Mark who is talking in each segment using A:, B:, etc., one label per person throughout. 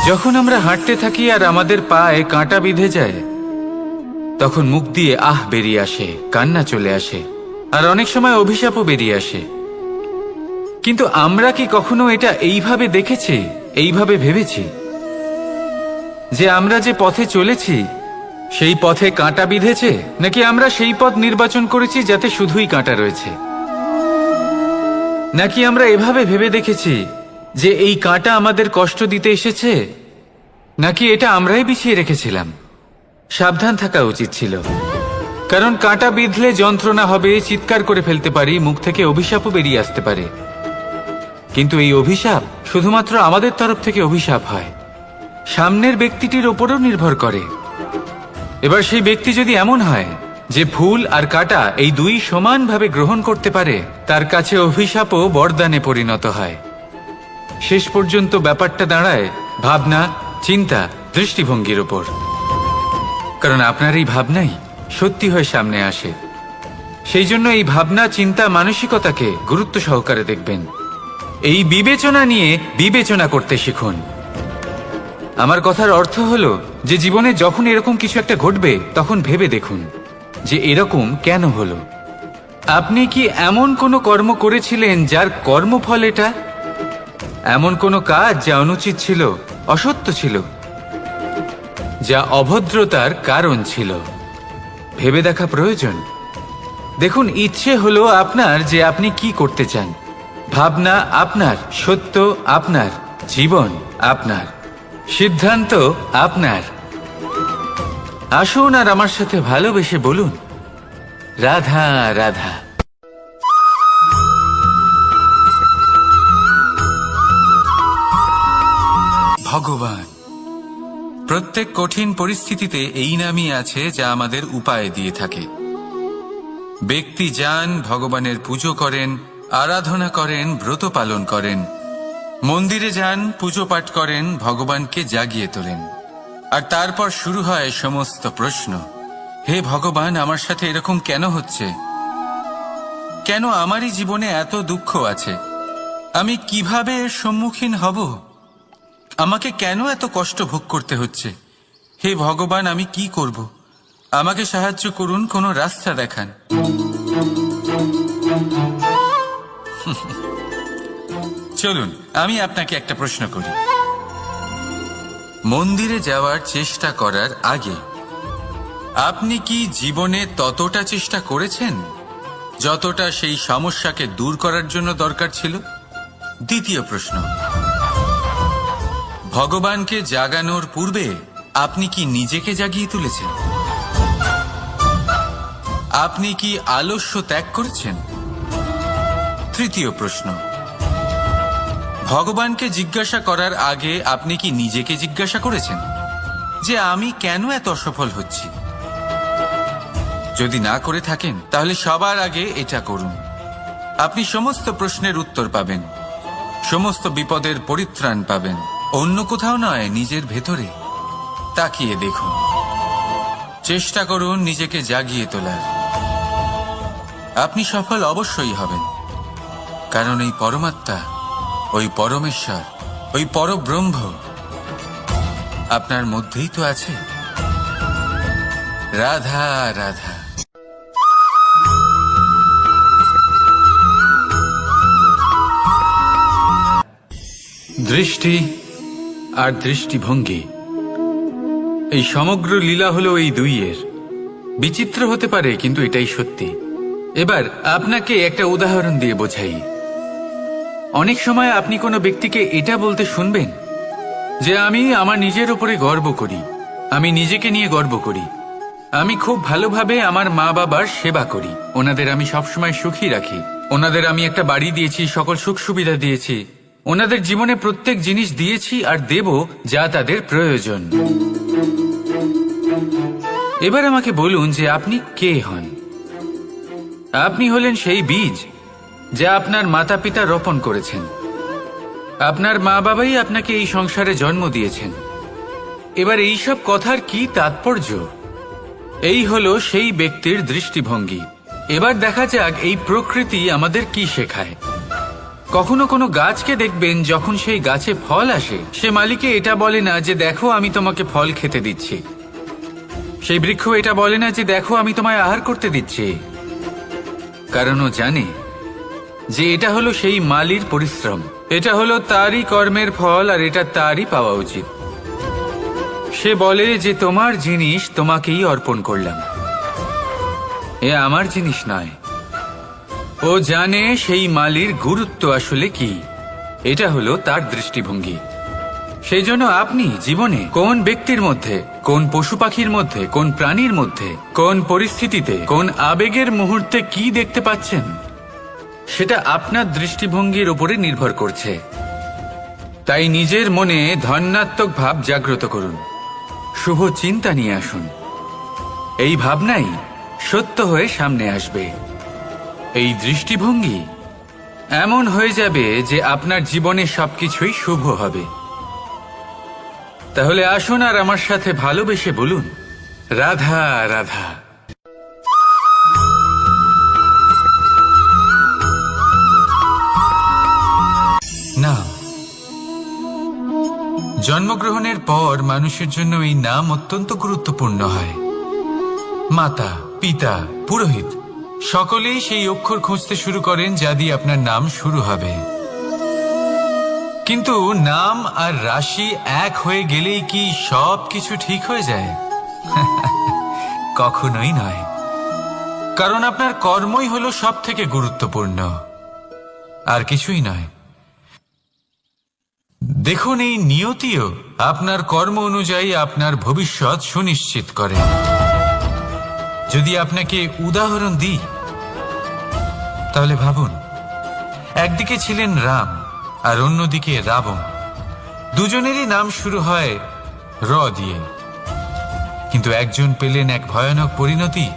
A: যখন আমরা হাঁটতে থাকি আর আমাদের পায়ে কাঁটা বিঁধে যায়, তখন মুখ দিয়ে আহ বেরিয়ে আসে, কান্না চলে আসে, আর অনেক সময় অভিশাপও বেরিয়ে আসে। কিন্তু আমরা কি কখনো এটা এইভাবে দেখেছি, এইভাবে ভেবেছি যে আমরা যে পথে চলেছি সেই পথে কাঁটা বিঁধেছে, নাকি আমরা সেই পথ নির্বাচন করেছি যাতে শুধুই কাঁটা রয়েছে? নাকি আমরা এভাবে ভেবে দেখেছি যে এই কাঁটা আমাদের কষ্ট দিতে এসেছে, নাকি এটা আমরাই বিছিয়ে রেখেছিলাম? সাবধান থাকা উচিত ছিল, কারণ কাঁটা বিঁধলে যন্ত্রণা হবে, চিৎকার করে ফেলতে পারি, মুখ থেকে অভিশাপও বেরিয়ে আসতে পারে। কিন্তু এই অভিশাপ শুধুমাত্র আমাদের তরফ থেকে অভিশাপ হয়, সামনের ব্যক্তিটির ওপরও নির্ভর করে। এবার সেই ব্যক্তি যদি এমন হয় যে ফুল আর কাঁটা এই দুই সমানভাবে গ্রহণ করতে পারে, তার কাছে অভিশাপও বরদানে পরিণত হয়। শেষ পর্যন্ত ব্যাপারটা দাঁড়ায় ভাবনা, চিন্তা, দৃষ্টিভঙ্গির ওপর। কারণ আপনার এই ভাবনাই সত্যি হয়ে সামনে আসে। সেই জন্য এই ভাবনা, চিন্তা, মানসিকতাকে গুরুত্ব সহকারে দেখবেন। এই বিবেচনা নিয়ে বিবেচনা করতে শিখুন। আমার কথার অর্থ হলো যে জীবনে যখন এরকম কিছু একটা ঘটবে, তখন ভেবে দেখুন যে এরকম কেন হলো। আপনি কি এমন কোনো কর্ম করেছিলেন যার কর্মফল এটা? এমন কোনো কাজ যা অনুচিত ছিল, অসত্য ছিল, যা অভদ্রতার কারণ ছিল? ভেবে দেখা প্রয়োজন। দেখুন, ইচ্ছে হলো আপনার যে আপনি কি করতে চান, ভাবনা আপনার, সত্য আপনার, জীবন আপনার, সিদ্ধান্ত আপনার। আসুন আর আমার সাথে ভালোবেসে বলুন, রাধা রাধা। ভগবান প্রত্যেক কঠিন পরিস্থিতিতে এই নামই আছে যা আমাদের উপায় দিয়ে থাকে। ব্যক্তি যান, ভগবানের পুজো করেন, আরাধনা করেন, ব্রত পালন করেন, মন্দিরে যান, পুজো পাঠ করেন, ভগবানকে জাগিয়ে তোলেন। আর তারপর শুরু হয় সমস্ত প্রশ্ন। হে ভগবান, আমার সাথে এরকম কেন হচ্ছে? কেন আমারই জীবনে এত দুঃখ আছে? আমি কিভাবে এর সম্মুখীন হব? আমাকে কেন এত কষ্ট ভোগ করতে হচ্ছে? হে ভগবান, আমি কি করব? আমাকে সাহায্য করুন, কোনো রাস্তা দেখান। চলুন আমি আপনাকে একটা প্রশ্ন করি। মন্দিরে যাওয়ার চেষ্টা করার আগে আপনি কি জীবনে ততটা চেষ্টা করেছেন যতটা সেই সমস্যাকে দূর করার জন্য দরকার ছিল? দ্বিতীয় প্রশ্ন, ভগবানকে জাগানোর পূর্বে আপনি কি নিজেকে জাগিয়ে তুলেছেন? আপনি কি আলস্য ত্যাগ করেছেন? তৃতীয় প্রশ্ন, ভগবানকে জিজ্ঞাসা করার আগে আপনি কি নিজেকে জিজ্ঞাসা করেছেন যে আমি কেন এত অসফল হচ্ছি? যদি না করে থাকেন, তাহলে সবার আগে এটা করুন। আপনি সমস্ত প্রশ্নের উত্তর পাবেন, সমস্ত বিপদের পরিত্রাণ পাবেন। অন্য কোথাও নয়, নিজের ভেতরে তাকিয়ে দেখুন। চেষ্টা করুন নিজেকে জাগিয়ে তোলার। আপনি সফল অবশ্যই হবেন, কারণ এই পরমাত্মা, ওই পরমেশ্বর, ওই পরব্রহ্ম আপনার মধ্যেই তো আছে। রাধা রাধা। দৃষ্টি আর দৃষ্টিভঙ্গি, এই সমগ্র লীলা হলো এই দুইয়ের। বিচিত্র হতে পারে, কিন্তু এটাই সত্যি। এবার আপনাকে একটা উদাহরণ দিয়ে বোঝাই। অনেক সময় আপনি কোনো ব্যক্তিকে এটা বলতে শুনবেন যে আমি আমার নিজের উপরে গর্ব করি, আমি নিজেকে নিয়ে গর্ব করি, আমি খুব ভালোভাবে আমার মা বাবার সেবা করি, ওনাদের আমি সবসময় সুখী রাখি, ওনাদের আমি একটা বাড়ি দিয়েছি, সকল সুখ সুবিধা দিয়েছি, ওনাদের জীবনে প্রত্যেক জিনিস দিয়েছি আর দেব যা তাদের প্রয়োজন। এবার আমাকে বলুন যে আপনি কে হন? আপনি হলেন সেই বীজ যা আপনার মাতা পিতা রোপণ করেছেন। আপনার মা বাবাই আপনাকে এই সংসারে জন্ম দিয়েছেন। এবার এইসব কথার কি তাৎপর্য? এই হলো সেই ব্যক্তির দৃষ্টিভঙ্গি। এবার দেখা যাক এই প্রকৃতি আমাদের কি শেখায়। কখনো কোনো গাছকে দেখবেন, যখন সেই গাছে ফল আসে, সে মালিকে এটা বলে না যে দেখো আমি তোমাকে ফল খেতে দিচ্ছি। সেই বৃক্ষ এটা বলে না যে দেখো আমি তোমায় আহার করতে দিচ্ছি, কারণ ও জানে যে এটা হলো সেই মালির পরিশ্রম, এটা হলো তারই কর্মের ফল, আর এটা তারই পাওয়া উচিত। সে বলে যে তোমার জিনিস তোমাকেই অর্পণ করলাম, এ আমার জিনিস নয়। ও জানে সেই মালির গুরুত্ব আসলে কি, এটা হলো তার দৃষ্টিভঙ্গি। সেই জন্য আপনি জীবনে কোন ব্যক্তির মধ্যে, কোন পশু পাখির মধ্যে, কোন প্রাণীর মধ্যে, কোন পরিস্থিতিতে, কোন আবেগের মুহূর্তে কি দেখতে পাচ্ছেন, সেটা আপনার দৃষ্টিভঙ্গির উপরে নির্ভর করছে। তাই নিজের মনে ধন্যাত্মক ভাব জাগ্রত করুন, শুভ চিন্তা নিয়ে আসুন। এই ভাবনাই সত্য হয়ে সামনে আসবে। এই দৃষ্টিভঙ্গি এমন হয়ে যাবে যে আপনার জীবনে সবকিছুই শুভ হবে। তাহলে আসুন আর আমার সাথে ভালোবেসে বলুন, রাধা রাধা। নাম। জন্মগ্রহণের পর মানুষের জন্য এই নাম অত্যন্ত গুরুত্বপূর্ণ হয়। মাতা, পিতা, পুরোহিত সকলেই সেই অক্ষর খুঁজতে শুরু করেন যা দিয়ে আপনার নাম শুরু হবে। কিন্তু নাম আর রাশি এক হয়ে গেলেই কি সব কিছু ঠিক হয়ে যায়? কখনোই নয়, কারণ আপনার কর্মই হলো সব থেকে গুরুত্বপূর্ণ, আর কিছুই নয়। দেখুন, এই নিয়তিও আপনার কর্ম অনুযায়ী আপনার ভবিষ্যৎ সুনিশ্চিত করে। যদি আপনাকে উদাহরণ দিই, তাহলে ভাবুন, একদিকে ছিলেন রাম আর অন্যদিকে রাবণ। দুজনেরই নাম শুরু হয় র দিয়ে, কিন্তু একজন পেলেন এক ভয়ানক পরিণতি,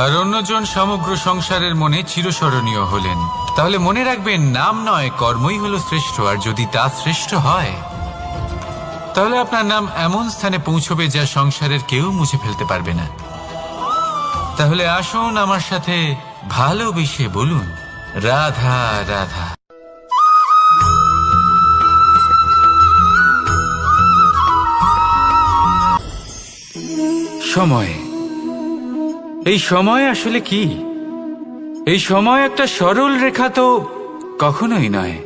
A: আর অন্যজন সমগ্র সংসারের মনে চিরস্মরণীয় হলেন। তাহলে মনে রাখবেন, নাম নয়, কর্মই হলো শ্রেষ্ঠ। আর যদি তা শ্রেষ্ঠ হয়, তাহলে আপনার নাম এমন স্থানে পৌঁছবে যা সংসারের কেউ মুছে ফেলতে পারবে না। তাহলে আসুন আমার সাথে ভালোবেসে বলুন, রাধা রাধা। সময়। এই সময় আসলে কি? এই সময় একটা সরল রেখা তো কখনোই নয়।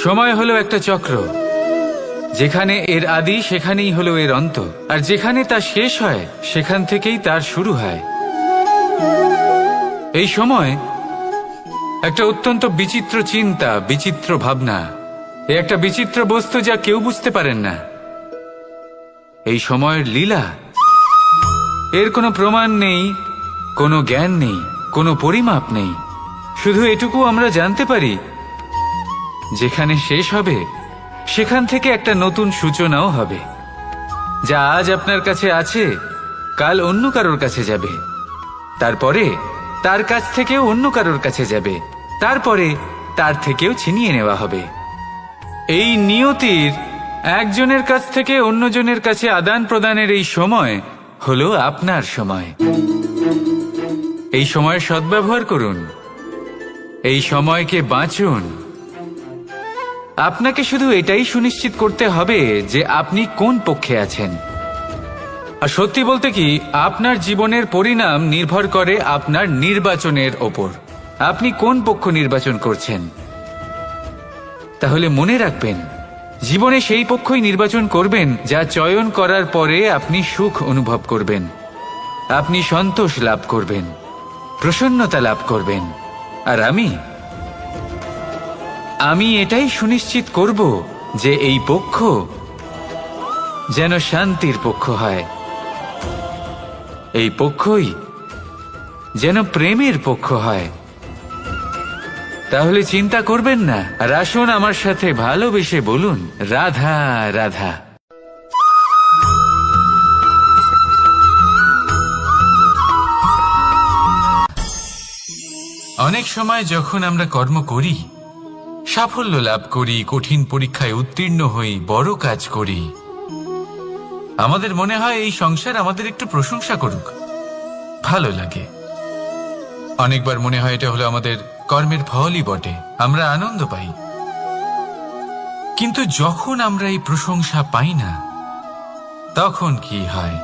A: সময় হলো একটা চক্র, যেখানে এর আদি সেখানেই হলো এর অন্ত, আর যেখানে তা শেষ হয় সেখান থেকেই তার শুরু হয়। এই সময় একটা অত্যন্ত বিচিত্র চিন্তা, বিচিত্র ভাবনা, একটা বিচিত্র বস্তু যা কেউ বুঝতে পারেন না। এই সময়ের লীলা, এর কোনো প্রমাণ নেই, কোনো জ্ঞান নেই, কোনো পরিমাপ নেই। শুধু এটুকু আমরা জানতে পারি, যেখানে শেষ হবে সেখান থেকে একটা নতুন সূচনাও হবে। যা আজ আপনার কাছে আছে, কাল অন্য কারোর কাছে যাবে, তারপরে তার কাছ থেকেও অন্য কারোর কাছে যাবে, তারপরে তার থেকেও ছিনিয়ে নেওয়া হবে। এই নিয়তির একজনের কাছ থেকে অন্যজনের কাছে আদান প্রদানের এই সময় হলো আপনার সময়। এই সময়ের সদ্ব্যবহার করুন, এই সময়কে বাঁচুন। আপনাকে শুধু এটাই সুনিশ্চিত করতে হবে যে আপনি কোন পক্ষে আছেন। আর সত্যি বলতে কি, আপনার জীবনের পরিণাম নির্ভর করে আপনার নির্বাচনের ওপর। আপনি কোন পক্ষ নির্বাচন করছেন। তাহলে মনে রাখবেন, জীবনে সেই পক্ষই নির্বাচন করবেন যা চয়ন করার পরে আপনি সুখ অনুভব করবেন, আপনি সন্তোষ লাভ করবেন, প্রসন্নতা লাভ করবেন। আর আমি এটাই সুনিশ্চিত করব যে এই পক্ষ যেন শান্তির পক্ষ হয়, এই পক্ষই যেন প্রেমের পক্ষ হয়। তাহলে চিন্তা করবেন না, আর আসুন আমার সাথে ভালোবেসে বলুন, রাধা রাধা। অনেক সময় যখন আমরা কর্ম করি, সাফল্য লাভ করি, কঠিন পরীক্ষায় উত্তীর্ণ হই, বড় কাজ করি, আমাদের মনে হয় এই সংসার আমাদের একটু প্রশংসা করুক, ভালো লাগে। অনেকবার মনে হয় এটা হলো আমাদের কর্মের ফলই বটে, আমরা আনন্দ পাই। কিন্তু যখন আমরা এই প্রশংসা পাই না, তখন কি হয়?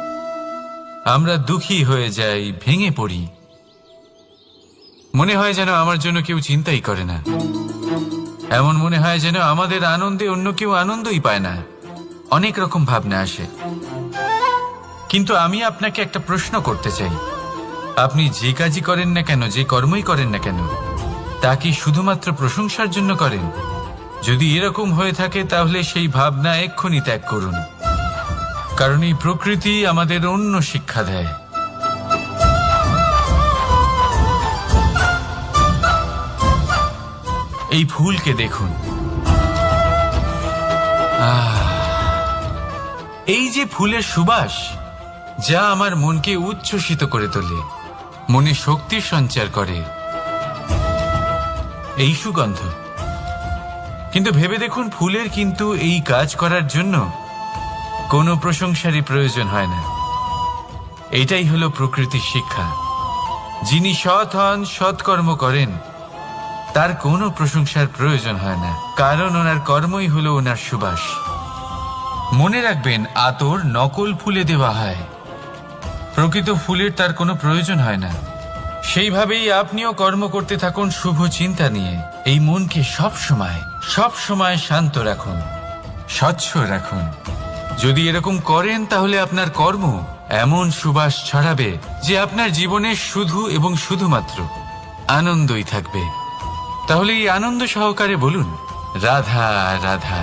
A: আমরা দুঃখী হয়ে যাই, ভেঙে পড়ি। মনে হয় যেন আমার জন্য কেউ চিন্তাই করে না। এমন মনে হয় যেন আমাদের আনন্দে অন্য কেউ আনন্দই পায় না। অনেক রকম ভাবনা আসে। কিন্তু আমি আপনাকে একটা প্রশ্ন করতে চাই, আপনি যে কাজই করেন না কেন, যে কর্মই করেন না কেন, তা কি শুধুমাত্র প্রশংসার জন্য করেন? যদি এরকম হয়ে থাকে তাহলে সেই ভাবনা এক্ষুনি ত্যাগ করুন, কারণ এই প্রকৃতি আমাদের অন্য শিক্ষা দেয়। এই ফুলকে দেখুন, এই যে ফুলের সুবাস, যা আমার মনকে উচ্ছ্বসিত করে তোলে, মনে শক্তির সঞ্চার করে, এই সুগন্ধ। কিন্তু ভেবে দেখুন, ফুলের কিন্তু এই কাজ করার জন্য কোনো প্রশংসারই প্রয়োজন হয় না। এটাই হলো প্রকৃতির শিক্ষা। যিনি সৎ হন, সৎকর্ম করেন, তার কোনো প্রশংসার প্রয়োজন হয় না, কারণ ওনার কর্মই হলো ওনার সুবাস। মনে রাখবেন, আতর নকল ফুলে দেওয়া হয়, প্রকৃত ফুলের তার কোনো প্রয়োজন হয় না। সেইভাবেই আপনিও কর্ম করতে থাকুন শুভ চিন্তা নিয়ে। এই মনকে সবসময় শান্ত রাখুন, স্বচ্ছ রাখুন। যদি এরকম করেন তাহলে আপনার কর্ম এমন সুবাস ছড়াবে যে আপনার জীবনে শুধু এবং শুধুমাত্র আনন্দই থাকবে। তাহলে এই আনন্দ সহকারে বলুন, রাধা রাধা।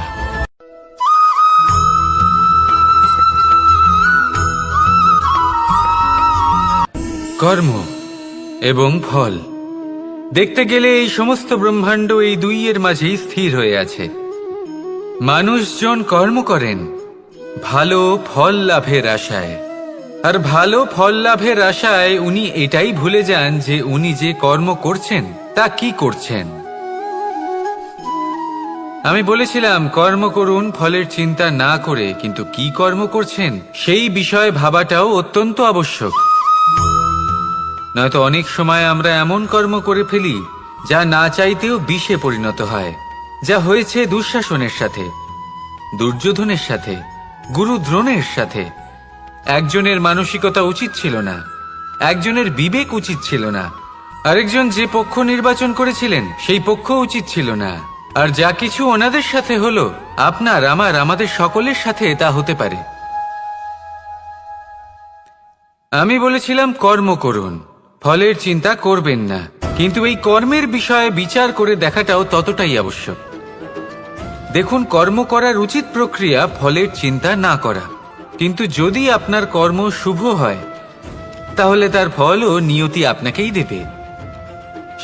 A: কর্ম এবং ফল দেখতে গেলে এই সমস্ত ব্রহ্মাণ্ড এই দুইয়ের মাঝেই স্থির হয়ে আছে। মানুষজন কর্ম করেন ভালো ফল লাভের আশায়, আর ভালো ফল লাভের আশায় উনি এটাই ভুলে যান যে উনি যে কর্ম করছেন তা কি করছেন। আমি বলেছিলাম কর্ম করুন ফলের চিন্তা না করে, কিন্তু কি কর্ম করছেন সেই বিষয়ে ভাবাটাও অত্যন্ত আবশ্যক। নয়তো অনেক সময় আমরা এমন কর্ম করে ফেলি যা না চাইতেও বিষে পরিণত হয়, যা হয়েছে দুঃশাসনের সাথে, দুর্যোধনের সাথে, গুরু দ্রোণের সাথে। একজনের মানসিকতা উচিত ছিল না, একজনের বিবেক উচিত ছিল না, আরেকজন যে পক্ষ নির্বাচন করেছিলেন সেই পক্ষ উচিত ছিল না। আর যা কিছু ওনাদের সাথে হলো, আপনার আমাদের সকলের সাথে তা হতে পারে। আমি বলেছিলাম কর্ম করুন, ফলের চিন্তা করবেন না, কিন্তু এই কর্মের বিষয়ে বিচার করে দেখাটাও ততটাই আবশ্যক। দেখুন, কর্ম করার উচিত প্রক্রিয়া ফলের চিন্তা না করা, কিন্তু যদি আপনার কর্ম শুভ হয় তাহলে তার ফলও নিয়তি আপনাকেই দেবে।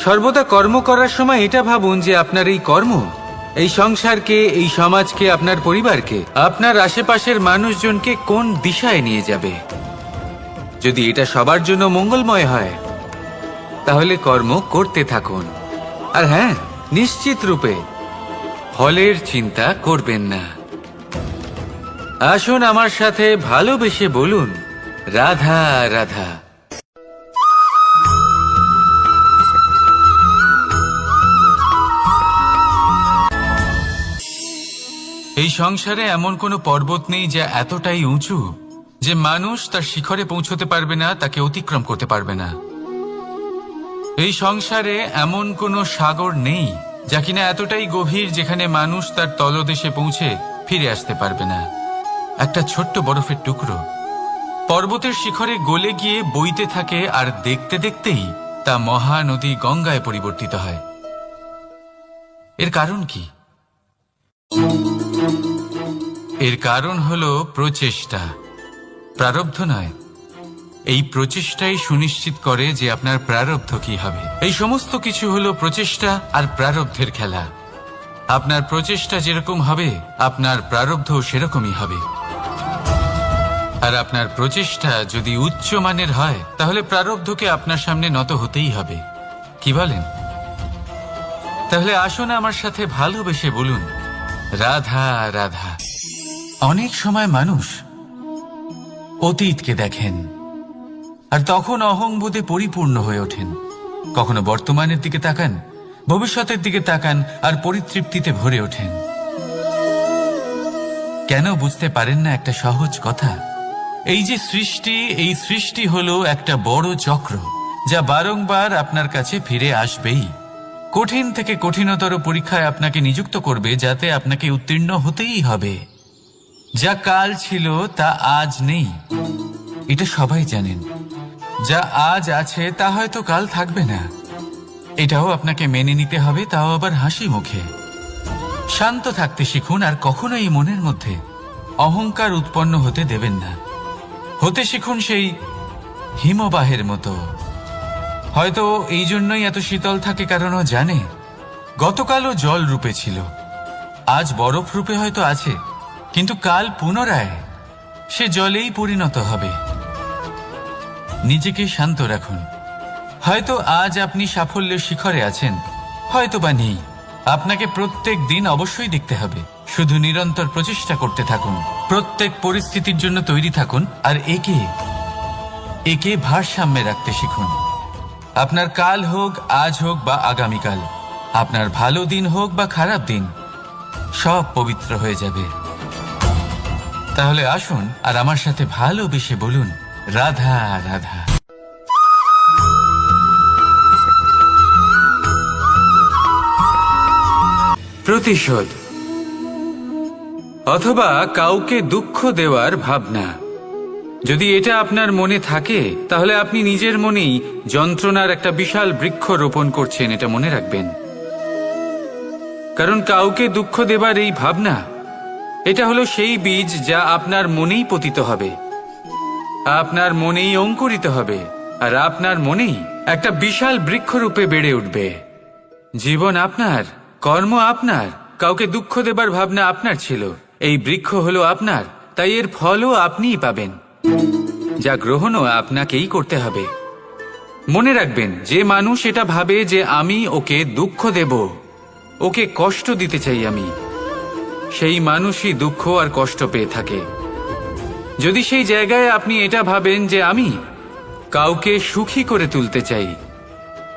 A: সর্বদা কর্ম করার সময় এটা ভাবুন যে আপনার এই কর্ম এই সংসারকে, এই সমাজকে, আপনার পরিবারকে, আপনার আশেপাশের মানুষজনকে কোন দিশায় নিয়ে যাবে। যদি এটা সবার জন্য মঙ্গলময় হয় তাহলে কর্ম করতে থাকুন। আর হ্যাঁ, নিশ্চিত রূপে ফলের চিন্তা করবেন না। আসুন আমার সাথে ভালোবেসে বলুন, রাধা রাধা। এই সংসারে এমন কোনো পর্বত নেই যা এতটাই উঁচু যে মানুষ তার শিখরে পৌঁছতে পারবে না, তাকে অতিক্রম করতে পারবে না। এই সংসারে এমন কোনো সাগর নেই যা কিনা এতটাই গভীর যেখানে মানুষ তার তলদেশে পৌঁছে ফিরে আসতে পারবে না। একটা ছোট্ট বরফের টুকরো পর্বতের শিখরে গলে গিয়ে বইতে থাকে, আর দেখতে দেখতেই তা মহানদী গঙ্গায় পরিবর্তিত হয়। এর কারণ কি? এর কারণ হলো প্রচেষ্টা, প্রারব্ধ নয়। এই প্রচেষ্টাই সুনিশ্চিত করে যে আপনার প্রারব্ধ কি হবে। এই সমস্ত কিছু হলো প্রচেষ্টা আর প্রারব্ধের খেলা। আপনার প্রচেষ্টা যেরকম হবে আপনার প্রারব্ধ সেরকমই হবে। আর আপনার প্রচেষ্টা যদি উচ্চ মানের হয় তাহলে প্রারব্ধকে আপনার সামনে নত হতেই হবে। কি বলেন? তাহলে আসুন আমার সাথে ভালোবেসে বলুন, রাধা রাধা। অনেক সময় মানুষ অতীতকে দেখেন আর তখন অহংবোধে পরিপূর্ণ হয়ে ওঠেন। কখনো বর্তমানের দিকে তাকান ভবিষ্যতের দিকে তাকান আর পরিতৃপ্তিতে ভরে ওঠেন। কেন বুঝতে পারেন না একটা সহজ কথা? এই যে সৃষ্টি, এই সৃষ্টি হলো একটা বড় চক্র, যা বারংবার আপনার কাছে ফিরে আসবেই। কঠিন থেকে কঠিনতর পরীক্ষায় আপনাকে নিযুক্ত করবে, যাতে আপনাকে উত্তীর্ণ হতেই হবে। যা কাল ছিল তা আজ নেই, এটা সবাই জানেন। যা আজ আছে তা হয়তো কাল থাকবে না, এটাও আপনাকে মেনে নিতে হবে, তাও আবার হাসি মুখে। শান্ত থাকতে শিখুন আর কখনোই মনের মধ্যে অহংকার উৎপন্ন হতে দেবেন না। হতে শিখুন সেই হিমবাহের মতো। হয়তো এই জন্যই এত শীতল থাকে, কারণ ও জানে গতকালও জল রূপে ছিল, আজ বরফ রূপে হয়তো আছে, কিন্তু কাল পুনরায় সে জলেই পরিণত হবে। নিজেকে শান্ত রাখুন। হয়তো আজ আপনি সাফল্যের শিখরে আছেন, হয়তো বা নেই। আপনাকে প্রত্যেক দিন অবশ্যই দেখতে হবে। শুধু নিরন্তর প্রচেষ্টা করতে থাকুন, প্রত্যেক পরিস্থিতির জন্য তৈরি থাকুন, আর একে ভারসাম্যে রাখতে শিখুন। আপনার কাল হোক, আজ হোক বা আগামীকাল, আপনার ভালো দিন হোক বা খারাপ দিন, সব পবিত্র হয়ে যাবে। তাহলে আসুন আর আমার সাথে ভালোবেসে বলুন, রাধা রাধা। প্রতিশোধ অথবা কাউকে দুঃখ দেওয়ার ভাবনা, যদি এটা আপনার মনে থাকে, তাহলে আপনি নিজের মনেই যন্ত্রণার একটা বিশাল বৃক্ষ রোপণ করছেন, এটা মনে রাখবেন। কারণ কাউকে দুঃখ দেবার এই ভাবনা, এটা হলো সেই বীজ যা আপনার মনেই পতিত হবে, আপনার মনেই অঙ্কুরিত হবে, আর আপনার মনেই একটা বিশাল বৃক্ষরূপে বেড়ে উঠবে। জীবন আপনার, কর্ম আপনার, কাউকে দুঃখ দেবার ভাবনা আপনার ছিল, এই বৃক্ষ হলো আপনার, তাই এর ফলও আপনিই পাবেন, যা গ্রহণও আপনাকেই করতে হবে। মনে রাখবেন, যে মানুষ এটা ভাবে যে আমি ওকে দুঃখ দেব, ওকে কষ্ট দিতে চাই আমি, সেই মানুষই দুঃখ আর কষ্ট পেয়ে থাকে। যদি সেই জায়গায় আপনি এটা ভাবেন যে আমি কাউকে সুখী করে তুলতে চাই,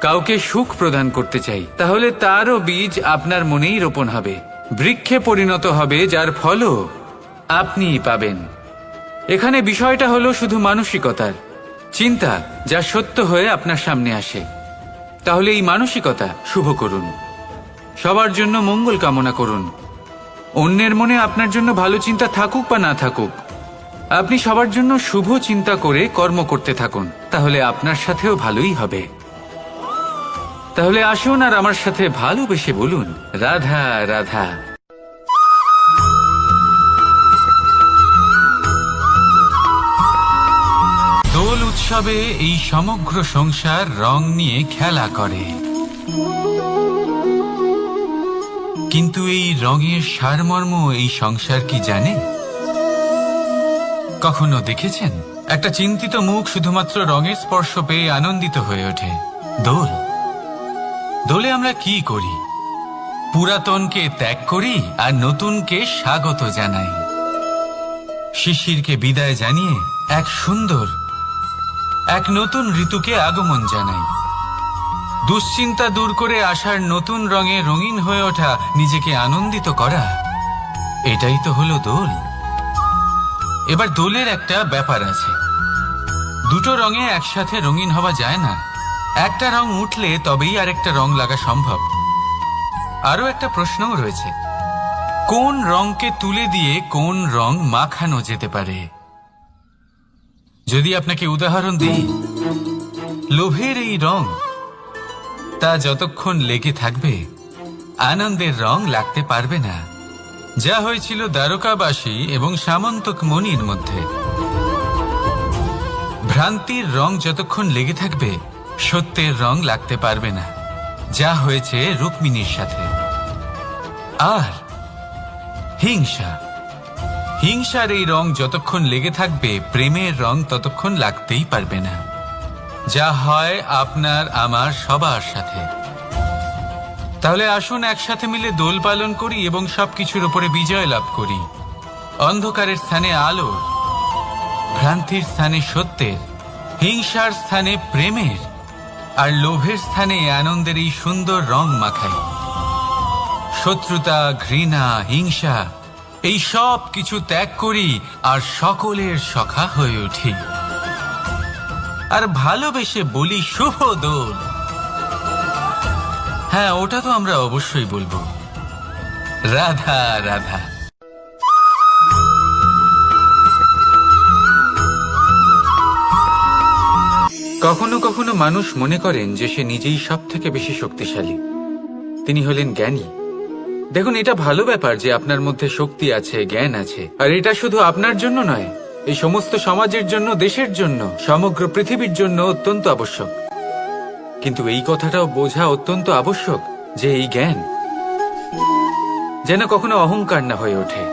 A: কাউকে সুখ প্রদান করতে চাই, তাহলে তারও বীজ আপনার মনেই রোপণ হবে, বৃক্ষে পরিণত হবে, যার ফলও আপনিই পাবেন। এখানে বিষয়টা হলো শুধু মানসিকতার চিন্তা, যা সত্য হয়ে আপনার সামনে আসে। তাহলে এই মানসিকতা শুভ করুন, সবার জন্য মঙ্গল কামনা করুন। অন্যের মনে আপনার জন্য ভালো চিন্তা থাকুক বা না থাকুক, আপনি সবার জন্য শুভ চিন্তা করে কর্ম করতে থাকুন, তাহলে আপনার সাথেও ভালোই হবে। তাহলে আসুন আর আমার সাথে ভালোবেসে বলুন, রাধা রাধা। দোল উৎসবে এই সমগ্র সংসার রং নিয়ে খেলা করে, কিন্তু এই রঙের সারমর্ম এই সংসার কি জানে? কখনো দেখেছেন একটা চিন্তিত মুখ শুধুমাত্র রঙের স্পর্শ পেয়ে আনন্দিত হয়ে ওঠে? দোলে আমরা কি করি? পুরাতনকে ত্যাগ করি আর নতুনকে স্বাগত জানাই। শিশিরকে বিদায় জানিয়ে এক সুন্দর, এক নতুন ঋতুকে আগমন জানাই। দুশ্চিন্তা দূর করে আসার নতুন রঙে রঙিন হয়ে ওঠা, নিজেকে আনন্দিত করা, এটাই তো হলো দোল। এবার দোলের একটা ব্যাপার আছে, দুটো রঙে একসাথে রঙিন হওয়া যায় না। একটা রং উঠলে তবেই আরেকটা রং লাগা সম্ভব। আরো একটা প্রশ্নও রয়েছে, কোন রংকে তুলে দিয়ে কোন রং মাখানো যেতে পারে? যদি আপনাকে উদাহরণ দিই, লোভের এই রং, তা যতক্ষণ লেগে থাকবে আনন্দের রং লাগতে পারবে না। যা হয়েছিল দ্বারকাবাসী এবং সামন্তক মণির মধ্যে। ভ্রান্তির রং যতক্ষণ লেগে থাকবে সত্যের রং লাগতে পারবে না, যা হয়েছে রুক্মিণীর সাথে। আর হিংসার এই রং যতক্ষণ লেগে থাকবে প্রেমের রং ততক্ষণ লাগতেই পারবে না, যা হয় আপনার আমার সবার সাথে। তাহলে আসুন একসাথে মিলে দোল পালন করি এবং সবকিছুর উপরে বিজয় লাভ করি। অন্ধকারের স্থানে আলোর, ভ্রান্তির স্থানে সত্যের, হিংসার স্থানে প্রেমের, আর লোভের স্থানে আনন্দের এই সুন্দর রং মাখাই। শত্রুতা, ঘৃণা, হিংসা এই সব কিছু ত্যাগ করি আর সকলের সখা হয়ে উঠি। আর ভালোবেসে বলি শুভ দোল। হ্যাঁ, ওটা তো আমরা অবশ্যই বলবো, রাধা রাধা। কখনো কখনো মানুষ মনে করেন যে সে নিজেই সব থেকে বেশি শক্তিশালী, তিনি হলেন জ্ঞানী। দেখুন, এটা ভালো ব্যাপার যে আপনার মধ্যে শক্তি আছে, জ্ঞান আছে, আর এটা শুধু আপনার জন্য নয়, এই সমস্ত সমাজের জন্য, দেশের জন্য, সমগ্র পৃথিবীর জন্য অত্যন্ত আবশ্যক। কিন্তু এই কথাটাও বোঝা অত্যন্ত আবশ্যক যে এই জ্ঞান যেন কখনো অহংকার না হয়ে ওঠে।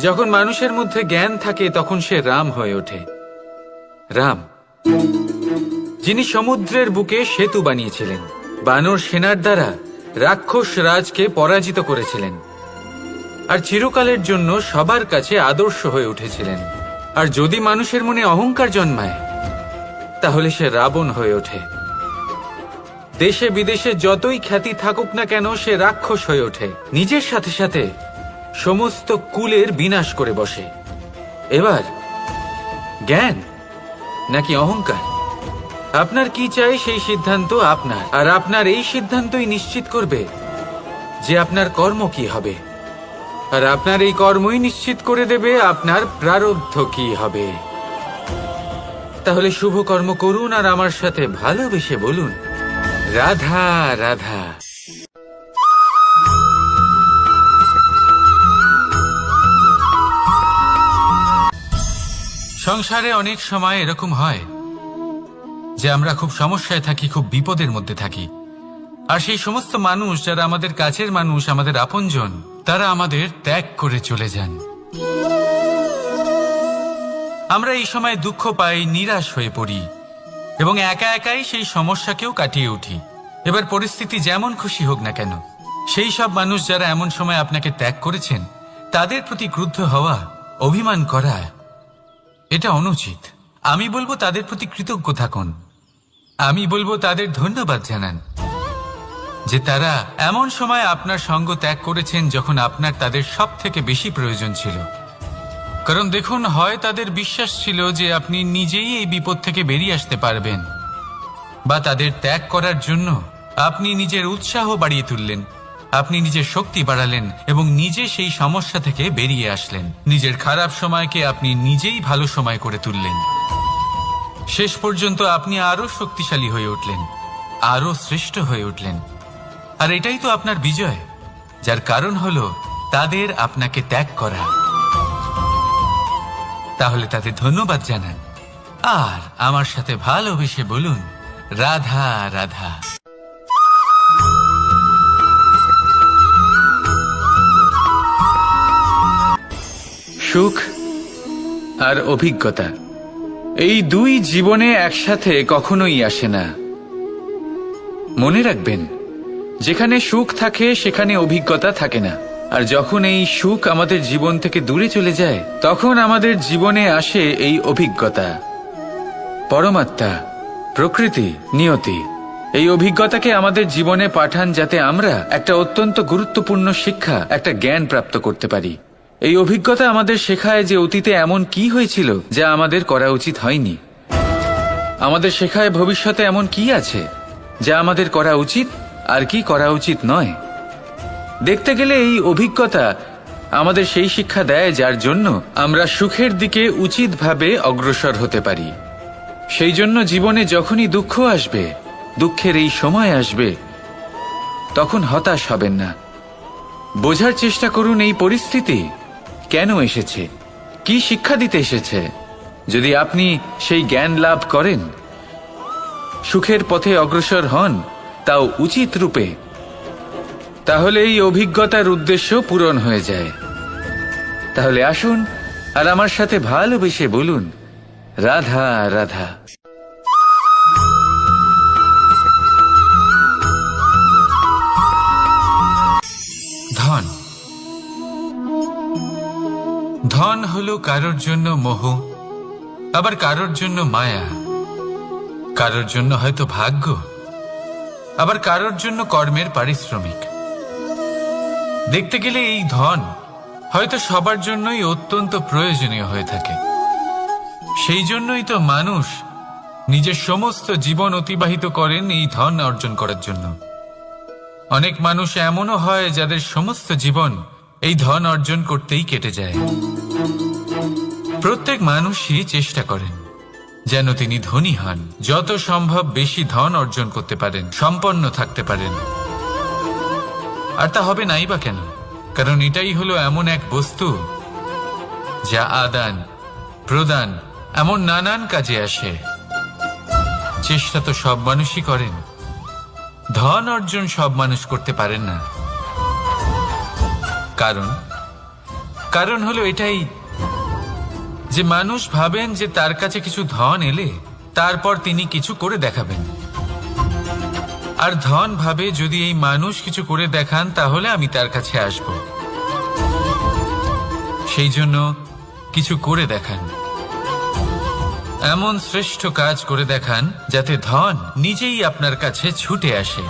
A: যখন মানুষের মধ্যে জ্ঞান থাকে তখন সে রাম হয়ে ওঠে। রাম, যিনি সমুদ্রের বুকে সেতু বানিয়েছিলেন, বানর সেনার দ্বারা রাক্ষস রাজকে পরাজিত করেছিলেন, আর চিরকালের জন্য সবার কাছে আদর্শ হয়ে উঠেছিলেন। আর যদি মানুষের মনে অহংকার জন্মায় তাহলে সে রাবণ হয়ে ওঠে। দেশে বিদেশে যতই খ্যাতি থাকুক না কেন, সে রাক্ষস হয়ে ওঠে, নিজের সাথে সাথে সমস্ত কুলের বিনাশ করে বসে। এবার জ্ঞান নাকি অহংকার, আপনার কি চাই সেই সিদ্ধান্ত আপনার, আর আপনার এই সিদ্ধান্তই নিশ্চিত করবে যে আপনার কর্ম কি হবে, আর আপনার এই কর্মই নিশ্চিত করে দেবে আপনার প্রারব্ধ কি হবে। তাহলে শুভ কর্ম করুন আর আমার সাথে ভালোবেসে বলুন, রাধা রাধা। সংসারে অনেক সময় এরকম হয় যে আমরা খুব সমস্যায় থাকি, খুব বিপদের মধ্যে থাকি, আর সেই সমস্ত মানুষ যারা আমাদের কাছের মানুষ, আমাদের আপনজন, তারা আমাদের ত্যাগ করে চলে যান। আমরা এই সময় দুঃখ পাই, নিরাশ হয়ে পড়ি এবং একা একাই সেই সমস্যাকেও কাটিয়ে উঠি। এবার পরিস্থিতি যেমন খুশি হোক না কেন, সেই সব মানুষ যারা এমন সময় আপনাকে ত্যাগ করেছেন তাদের প্রতি ক্রুদ্ধ হওয়া, অভিমান করা, এটা অনুচিত। আমি বলবো তাদের প্রতি কৃতজ্ঞ থাকুন। আমি বলবো তাদের ধন্যবাদ জানান যে তারা এমন সময় আপনার সঙ্গ ত্যাগ করেছেন যখন আপনার তাদের সব থেকে বেশি প্রয়োজন ছিল। কারণ দেখুন, হয় তাদের বিশ্বাস ছিল যে আপনি নিজেই এই বিপদ থেকে বেরিয়ে আসতে পারবেন, বা তাদের ত্যাগ করার জন্য আপনি নিজের উৎসাহ বাড়িয়ে তুললেন, আপনি নিজের শক্তি বাড়ালেন এবং নিজে সেই সমস্যা থেকে বেরিয়ে আসলেন। নিজের খারাপ সময়কে আপনি নিজেই ভালো সময় করে তুললেন। শেষ পর্যন্ত আপনি আরো শক্তিশালী হয়ে উঠলেন, আরো শ্রেষ্ঠ হয়ে উঠলেন। আর এটাই তো আপনার বিজয়, যার কারণ হলো তাদের আপনাকে ত্যাগ করা। তাহলে তাদের ধন্যবাদ জানান আর আমার সাথে ভালোবেসে বলুন, রাধা রাধা। সুখ আর অভিজ্ঞতা, এই দুই জীবনে একসাথে কখনোই আসে না। মনে রাখবেন, যেখানে সুখ থাকে সেখানে অভিজ্ঞতা থাকে না। আর যখন এই সুখ আমাদের জীবন থেকে দূরে চলে যায় তখন আমাদের জীবনে আসে এই অভিজ্ঞতা। পরমাত্মা, প্রকৃতি, নিয়তি এই অভিজ্ঞতাকে আমাদের জীবনে পাঠান যাতে আমরা একটা অত্যন্ত গুরুত্বপূর্ণ শিক্ষা, একটা জ্ঞান প্রাপ্ত করতে পারি। এই অভিজ্ঞতা আমাদের শেখায় যে অতীতে এমন কি হয়েছিল যা আমাদের করা উচিত হয়নি। আমাদের শেখায় ভবিষ্যতে এমন কি আছে যা আমাদের করা উচিত আর কি করা উচিত নয়। দেখতে গেলে এই অভিজ্ঞতা আমাদের সেই শিক্ষা দেয় যার জন্য আমরা সুখের দিকে উচিতভাবে অগ্রসর হতে পারি। সেই জন্য জীবনে যখনই দুঃখ আসবে, দুঃখের এই সময় আসবে, তখন হতাশ হবেন না। বোঝার চেষ্টা করুন এই পরিস্থিতি কেন এসেছে, কি শিক্ষা দিতে এসেছে। যদি আপনি সেই জ্ঞান লাভ করেন, সুখের পথে অগ্রসর হন, তাও উচিত রূপে, তাহলে এই অভিজ্ঞতার উদ্দেশ্য পূরণ হয়ে যায়। তাহলে আসুন আর আমার সাথে ভালোবেসে বলুন, রাধা রাধা। ধন, ধন হলো কারোর জন্য মোহ, আবার কারোর জন্য মায়া, কারোর জন্য হয়তো ভাগ্য, আবার কারোর জন্য কর্মের পারিশ্রমিক। দেখতে গেলে এই ধন হয়তো সবার জন্যই অত্যন্ত প্রয়োজনীয় হয়ে থাকে। সেই জন্যই তো মানুষ নিজের সমস্ত জীবন অতিবাহিত করেন এই ধন অর্জন করার জন্য। অনেক মানুষ এমনও হয় যাদের সমস্ত জীবন এই ধন অর্জন করতেই কেটে যায়। প্রত্যেক মানুষই চেষ্টা করেন যেন তিনি ধনী হন, যত সম্ভব বেশি ধন অর্জন করতে পারেন, সম্পন্ন থাকতে পারেন। আর তা হবে নাই বা কেন? কারণ এটাই হলো এমন এক বস্তু যা আদান প্রদান এমন নানান কাজে আসে। চেষ্টা তো সব মানুষই করেন, ধন অর্জন সব মানুষ করতে পারেন না। কারণ হলো এটাই যে মানুষ ভাবেন যে তার কাছে কিছু ধন এলে তারপর তিনি কিছু করে দেখাবেন, আর ধন ভাবে যদি এই মানুষ কিছু করে দেখান তাহলে আমি তার কাছে আসব। সেই জন্য কিছু করে দেখান, এমন শ্রেষ্ঠ কাজ করে দেখান যাতে ধন নিজেই আপনার কাছে ছুটে আসে।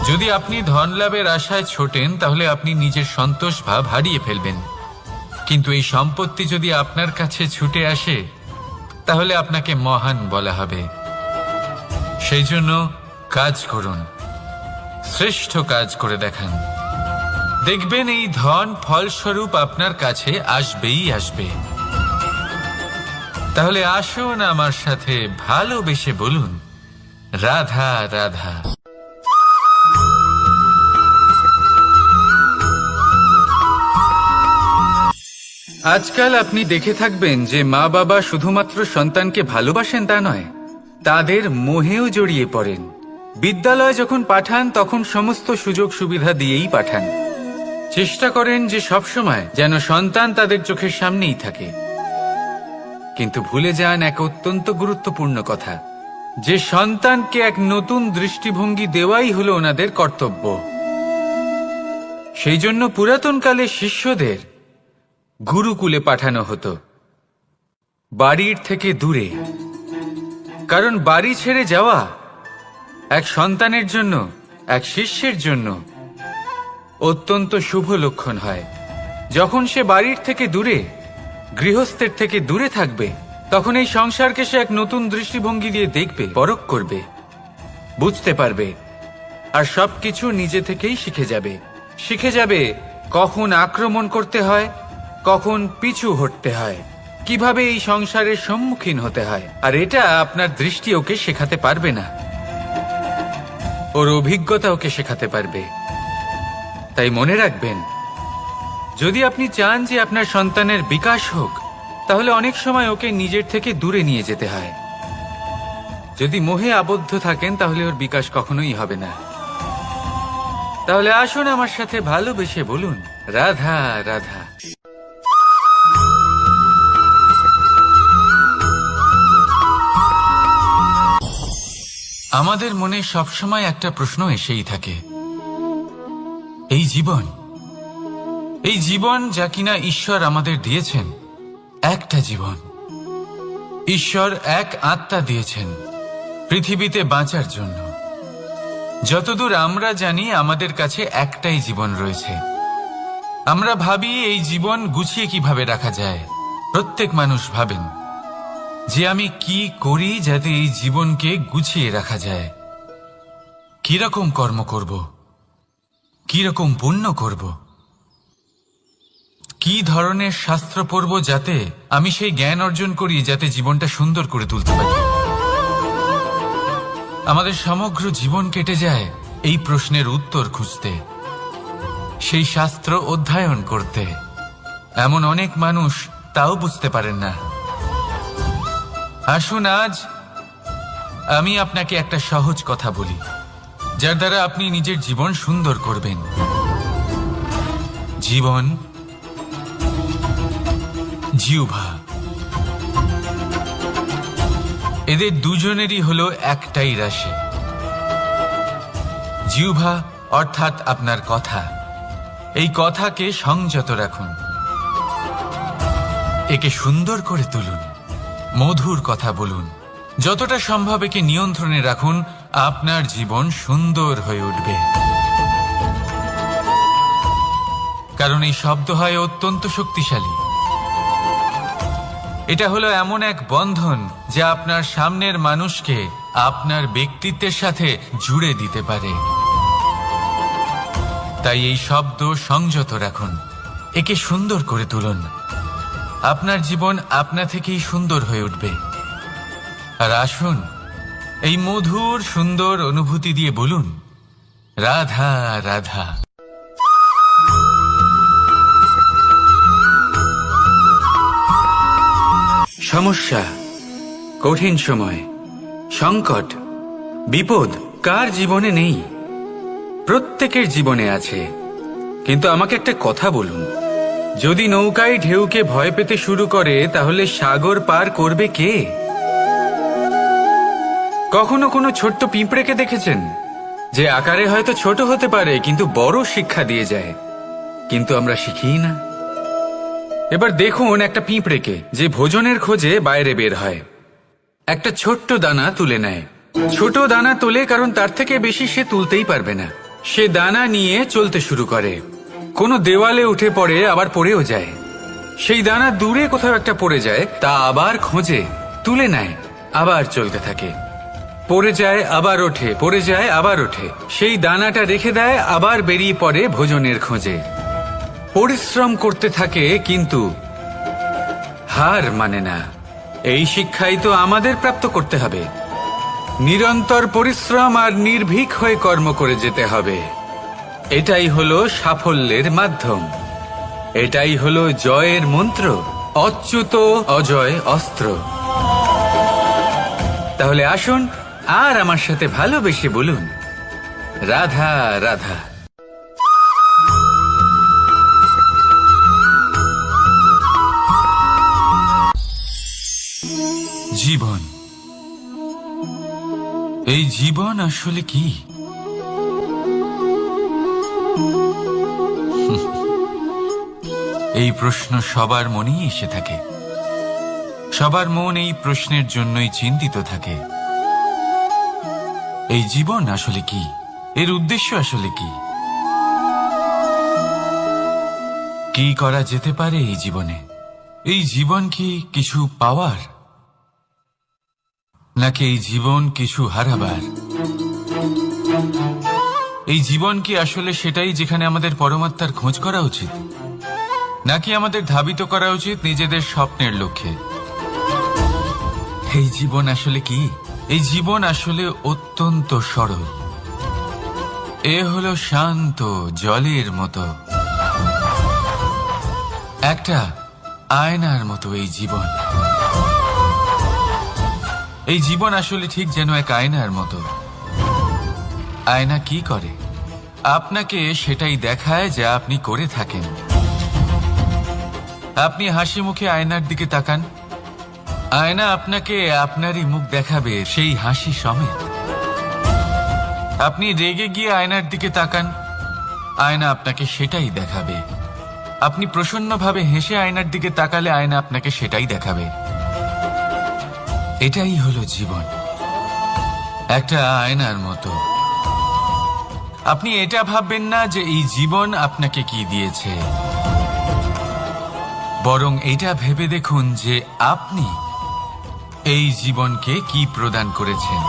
A: যদি আপনি ধন লাভের আশায় ছোটেন তাহলে আপনি নিজের সন্তোষ ভাব হারিয়ে ফেলবেন, কিন্তু এই সম্পত্তি যদি আপনার কাছে ছুটে আসে তাহলে আপনাকে মহান বলা হবে। সেই জন্য কাজ করুন, শ্রেষ্ঠ কাজ করে দেখান, দেখবেন এই ধন ফলস্বরূপ আপনার কাছে আসবেই আসবে। তাহলে আসুন আমার সাথে ভালোবেসে বলুন, রাধা রাধা। আজকাল আপনি দেখে থাকবেন যে মা বাবা শুধুমাত্র সন্তানকে ভালোবাসেন তা নয়, তাদের মোহেও জড়িয়ে পড়েন। বিদ্যালয়ে যখন পাঠান তখন সমস্ত সুযোগ সুবিধা দিয়েই পাঠান। চেষ্টা করেন যে সবসময় যেন সন্তান তাদের চোখের সামনেই থাকে, কিন্তু ভুলে যান এক অত্যন্ত গুরুত্বপূর্ণ কথা, যে সন্তানকে এক নতুন দৃষ্টিভঙ্গি দেওয়াই হলো ওনাদের কর্তব্য। সেই জন্য পুরাতনকালে শিষ্যদের গুরুকুলে পাঠানো হতো, বাড়ির থেকে দূরে। কারণ বাড়ি ছেড়ে যাওয়া এক সন্তানের জন্য, এক শিষ্যের জন্য অত্যন্ত শুভ লক্ষণ হয়। যখন সে বাড়ির থেকে দূরে, গৃহস্থের থেকে দূরে থাকবে, তখন এই সংসারকে সে এক নতুন দৃষ্টিভঙ্গি দিয়ে দেখবে, পরখ করবে, বুঝতে পারবে, আর সবকিছু নিজে থেকেই শিখে যাবে কখন আক্রমণ করতে হয়, কখন পিছু হটতে হয়, কিভাবে এই সংসারের সম্মুখীন হতে হয়। আর এটা আপনার দৃষ্টি ওকে শেখাতে পারবে না, ওর অভিজ্ঞতা ওকে শেখাতে পারবে। তাই মনে রাখবেন, যদি আপনি চান যে আপনার সন্তানের বিকাশ হোক, তাহলে অনেক সময় ওকে নিজের থেকে দূরে নিয়ে যেতে হয়। যদি মোহে আবদ্ধ থাকেন তাহলে ওর বিকাশ কখনোই হবে না। তাহলে আসুন আমার সাথে ভালোবেসে বলুন, রাধা রাধা। আমাদের মনে সবসময় একটা প্রশ্ন এসেই থাকে, এই জীবন যা কিনা ঈশ্বর আমাদের দিয়েছেন, একটা জীবন, ঈশ্বর এক আত্মা দিয়েছেন পৃথিবীতে বাঁচার জন্য। যতদূর আমরা জানি আমাদের কাছে একটাই জীবন রয়েছে। আমরা ভাবি এই জীবন গুছিয়ে কিভাবে রাখা যায়। প্রত্যেক মানুষ ভাবেন যে আমি কি করি যাতে এই জীবনকে গুছিয়ে রাখা যায়, কিরকম কর্ম করব, কিরকম পুণ্য করব, কি ধরনের শাস্ত্র পড়ব যাতে আমি সেই জ্ঞান অর্জন করি যাতে জীবনটা সুন্দর করে তুলতে পারি। আমাদের সমগ্র জীবন কেটে যায় এই প্রশ্নের উত্তর খুঁজতে, সেই শাস্ত্র অধ্যয়ন করতে। এমন অনেক মানুষ তাও বুঝতে পারেন না। আসুন আজ আমি আপনাকে একটা সহজ কথা বলি, যার দ্বারা আপনি নিজের জীবন সুন্দর করবেন। জীবন, জিহ্বা, এদের দুজনেরই হলো একটাই রাশি। জিহ্বা অর্থাৎ আপনার কথা, এই কথাকে সংযত রাখুন, একে সুন্দর করে তুলুন, মধুর কথা বলুন, যতটা সম্ভব একে নিয়ন্ত্রণে রাখুন, আপনার জীবন সুন্দর হয়ে উঠবে। কারণ এই শব্দ হয় অত্যন্ত শক্তিশালী। এটা হলো এমন এক বন্ধন যা আপনার সামনের মানুষকে আপনার ব্যক্তিত্বের সাথে জুড়ে দিতে পারে। তাই এই শব্দ সংযত রাখুন, একে সুন্দর করে তুলুন। আপনার জীবন আপনা থেকেই সুন্দর হয়ে উঠবে। আর আসুন, এই মধুর সুন্দর অনুভূতি দিয়ে বলুন, রাধা রাধা। সমস্যা, কঠিন সময়, সংকট, বিপদ কার জীবনে নেই? প্রত্যেকের জীবনে আছে। কিন্তু আমাকে একটা কথা বলুন, যদি নৌকায় ঢেউকে ভয় পেতে শুরু করে তাহলে সাগর পার করবে কে? কখনো কোনো ছোট্ট পিঁপড়েকে দেখেছেন যে আকারে হয়তো ছোট হতে পারে কিন্তু বড় শিক্ষা দিয়ে যায়? কিন্তু আমরা শিখি না। এবার দেখুন একটা পিঁপড়েকে যে ভোজনের খোঁজে বাইরে বের হয়, একটা ছোট্ট দানা তুলে নেয়। ছোট দানা তোলে কারণ তার থেকে বেশি সে তুলতেই পারবে না। সে দানা নিয়ে চলতে শুরু করে, কোনো দেওয়ালে উঠে পড়ে, আবার পড়েও যায়। সেই দানা দূরে কোথাও একটা পড়ে যায়, তা আবার খোঁজে, তুলে নেয়, আবার চলতে থাকে। পড়ে যায় আবার ওঠে, পড়ে যায় আবার ওঠে। সেই দানাটা রেখে দেয়, আবার বেরিয়ে পড়ে ভোজনের খোঁজে। পরিশ্রম করতে থাকে কিন্তু হার মানে না। এই শিক্ষাই তো আমাদের প্রাপ্ত করতে হবে। নিরন্তর পরিশ্রম আর নির্ভীক হয়ে কর্ম করে যেতে হবে। এটাই হলো সাফল্যের মাধ্যম, এটাই হলো জয়ের মন্ত্র, অচ্যুত অজয় অস্ত্র। তাহলে আসুন আর আমার সাথে ভালোবেসে বলুন, রাধা রাধা। জীবন, এই জীবন আসলে কি? এই প্রশ্ন সবার মনেই এসে থাকে। সবার মন এই প্রশ্নের জন্যই চিন্তিত থাকে। এই জীবন আসলে কি? এর উদ্দেশ্য আসলে কি? কি করা যেতে পারে এই জীবনে? এই জীবন কি কিছু পাওয়ার, নাকি এই জীবন কিছু হারাবার? এই জীবন কি আসলে সেটাই যেখানে আমাদের পরমাত্মার খোঁজ করা উচিত, নাকি আমাদের ধাবিত করা উচিত নিজেদের স্বপ্নের লক্ষ্যে? এই জীবন আসলে কি? এই জীবন আসলে অত্যন্ত সরল। এ হলো শান্ত জলের মতো, একটা আয়নার মতো এই জীবন। এই জীবন আসলে ঠিক যেন এক আয়নার মতো। আয়না কি করে? আপনাকে সেটাই দেখায় যা আপনি করে থাকেন। আপনি হাসি মুখে আয়নার দিকে তাকান, আয়না আপনাকে আপনারই মুখ দেখাবে, সেই হাসি সমেত। আপনি রেগে গিয়ে আয়নার দিকে তাকান, আয়না আপনাকে সেটাই দেখাবে। আপনি প্রসন্নভাবে হেসে আয়নার দিকে তাকালে আয়না আপনাকে সেটাই দেখাবে। এটাই হলো জীবন, একটা আয়নার মতো। আপনি এটা ভাববেন না যে এই জীবন আপনাকে কি দিয়েছে, বরং এটা ভেবে দেখুন যে আপনি এই জীবনকে কি প্রদান করেছেন।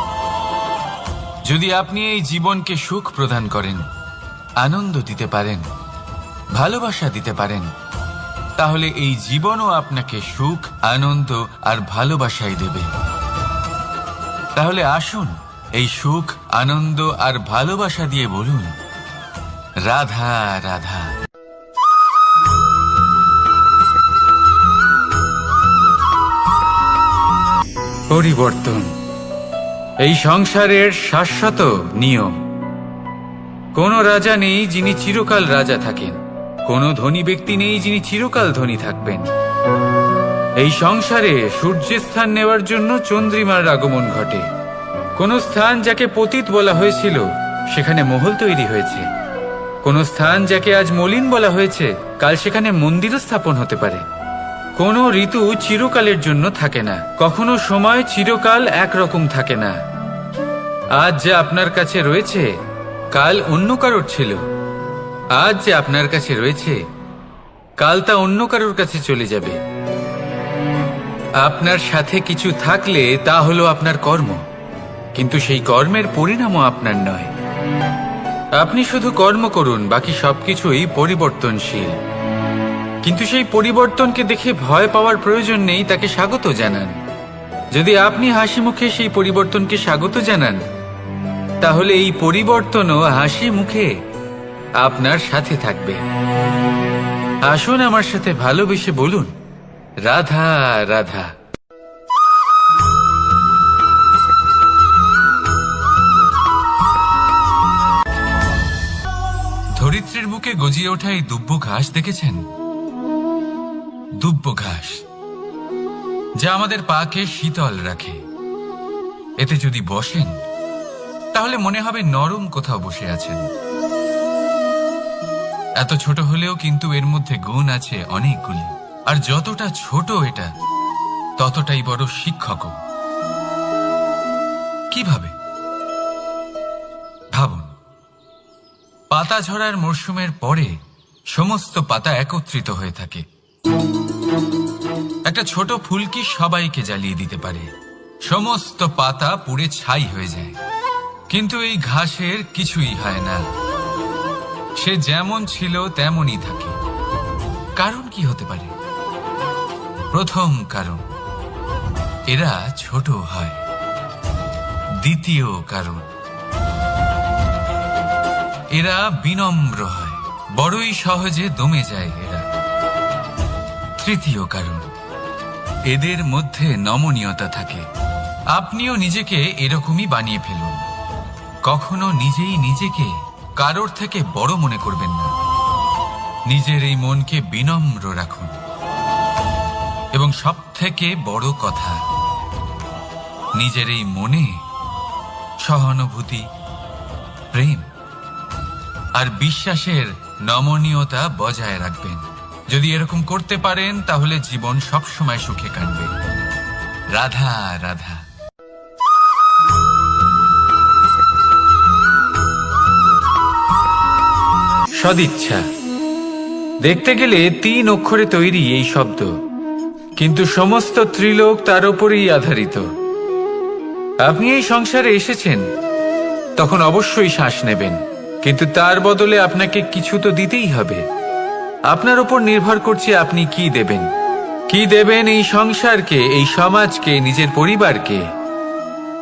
A: যদি আপনি এই জীবনকে সুখ প্রদান করেন, আনন্দ দিতে পারেন, ভালোবাসা দিতে পারেন, তাহলে এই জীবনও আপনাকে সুখ, আনন্দ আর ভালোবাসাই দেবে। তাহলে আসুন এই সুখ, আনন্দ আর ভালোবাসা দিয়ে বলুন, রাধা রাধা। পরিবর্তন এই সংসারের শাশ্বত নিয়ম। কোন রাজা নেই যিনি চিরকাল রাজা থাকেন, কোন ধনী ব্যক্তি নেই যিনি চিরকাল ধনী থাকবেন। এই সংসারে সূর্যের স্থান নেওয়ার জন্য চন্দ্রিমার আগমন ঘটে। কোন স্থান যাকে পতিত বলা হয়েছিল সেখানে মহল তৈরি হয়েছে। কোন স্থান যাকে আজ মলিন বলা হয়েছে কাল সেখানে মন্দিরও স্থাপন হতে পারে। কোনো ঋতু চিরকালের জন্য থাকে না, কখনো সময় চিরকাল একরকম থাকে না। আজ যে আপনার কাছে রয়েছে কাল অন্য কারোর ছিল, আজ যে আপনার কাছে রয়েছে কাল তা অন্য কারোর কাছে চলে যাবে। আপনার সাথে কিছু থাকলে তা হলো আপনার কর্ম, কিন্তু সেই কর্মের পরিণামও আপনার নয়। আপনি শুধু কর্ম করুন, বাকি সবকিছুই পরিবর্তনশীল। কিন্তু সেই পরিবর্তনকে দেখে ভয় পাওয়ার প্রয়োজন নেই, তাকে স্বাগত জানান। যদি আপনি হাসি মুখে সেই পরিবর্তনকে স্বাগত জানান, তাহলে এই পরিবর্তনও হাসি মুখে আপনার সাথে থাকবে। আসুন আমার সাথে ভালোবেসে বলুন, রাধা রাধা। ধরিত্রীর বুকে গজিয়ে ওঠা এই দুব্ব ঘাস দেখেছেন? দুব্ব ঘাস, যা আমাদের পাকে শীতল রাখে। এতে যদি বসেন তাহলে মনে হবে নরম কোথাও বসে আছেন। এত ছোট হলেও কিন্তু এর মধ্যে গুণ আছে অনেকগুলি, আর যতটা ছোট এটা ততটাই বড় শিক্ষকও। কিভাবে? ভাবুন, পাতা ঝরার মরশুমের পরে সমস্ত পাতা একত্রিত হয়ে থাকে। একটা ছোট ফুলকি সবাইকে জ্বালিয়ে দিতে পারে, সমস্ত পাতা পুড়ে ছাই হয়ে যায়। কিন্তু এই ঘাসের কিছুই হয় না, সে যেমন ছিল তেমনই থাকে। কারণ কি হতে পারে? প্রথম কারণ, এরা ছোট হয়। দ্বিতীয় কারণ, এরা বিনম্র হয়, বড়ই সহজে দমে যায় এরা। তৃতীয় কারণ, এদের মধ্যে নমনীয়তা থাকে। আপনিও নিজেকে এরকমই বানিয়ে ফেলুন। কখনো নিজেই নিজেকে কারোর থেকে বড় মনে করবেন না। নিজের এই মনকে বিনম্র রাখুন। এবং সব থেকে বড় কথা, নিজের এই মনে সহানুভূতি, প্রেম আর বিশ্বাসের নমনীয়তা বজায় রাখবেন। যদি এরকম করতে পারেন তাহলে জীবন সবসময় সুখে কাটবে। রাধা রাধা। সদিচ্ছা, দেখতে গেলে 3 অক্ষরে তৈরি এই শব্দ, কিন্তু সমস্ত ত্রিলোক তার উপরেই আধারিত। আপনি এই সংসারে এসেছেন, তখন অবশ্যই শ্বাস নেবেন, কিন্তু তার বদলে আপনাকে কিছু তো দিতেই হবে। আপনার উপর নির্ভর করছে আপনি কি দেবেন। কি দেবেন এই সংসারকে, এই সমাজকে, নিজের পরিবারকে,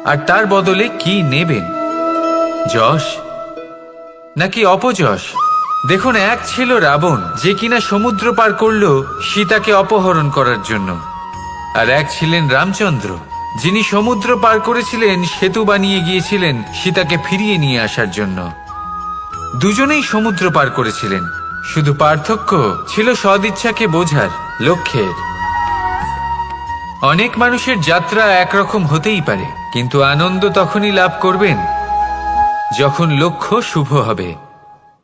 A: আর তার বদলে কি নেবেন? যশ নাকি অপযশ? দেখুন, এক ছিল রাবণ, যে কিনা সমুদ্র পার করলো সীতাকে অপহরণ করার জন্য, আর এক ছিলেন রামচন্দ্র, যিনি সমুদ্র পার করেছিলেন, সেতু বানিয়ে গিয়েছিলেন সীতাকে ফিরিয়ে নিয়ে আসার জন্য। দুজনেই সমুদ্র পার করেছিলেন, শুধু পার্থক্য ছিল সদিচ্ছাকে বোঝার, লক্ষ্যের। অনেক মানুষের যাত্রা একরকম হতেই পারে, কিন্তু আনন্দ তখনই লাভ করবেন যখন লক্ষ্য শুভ হবে,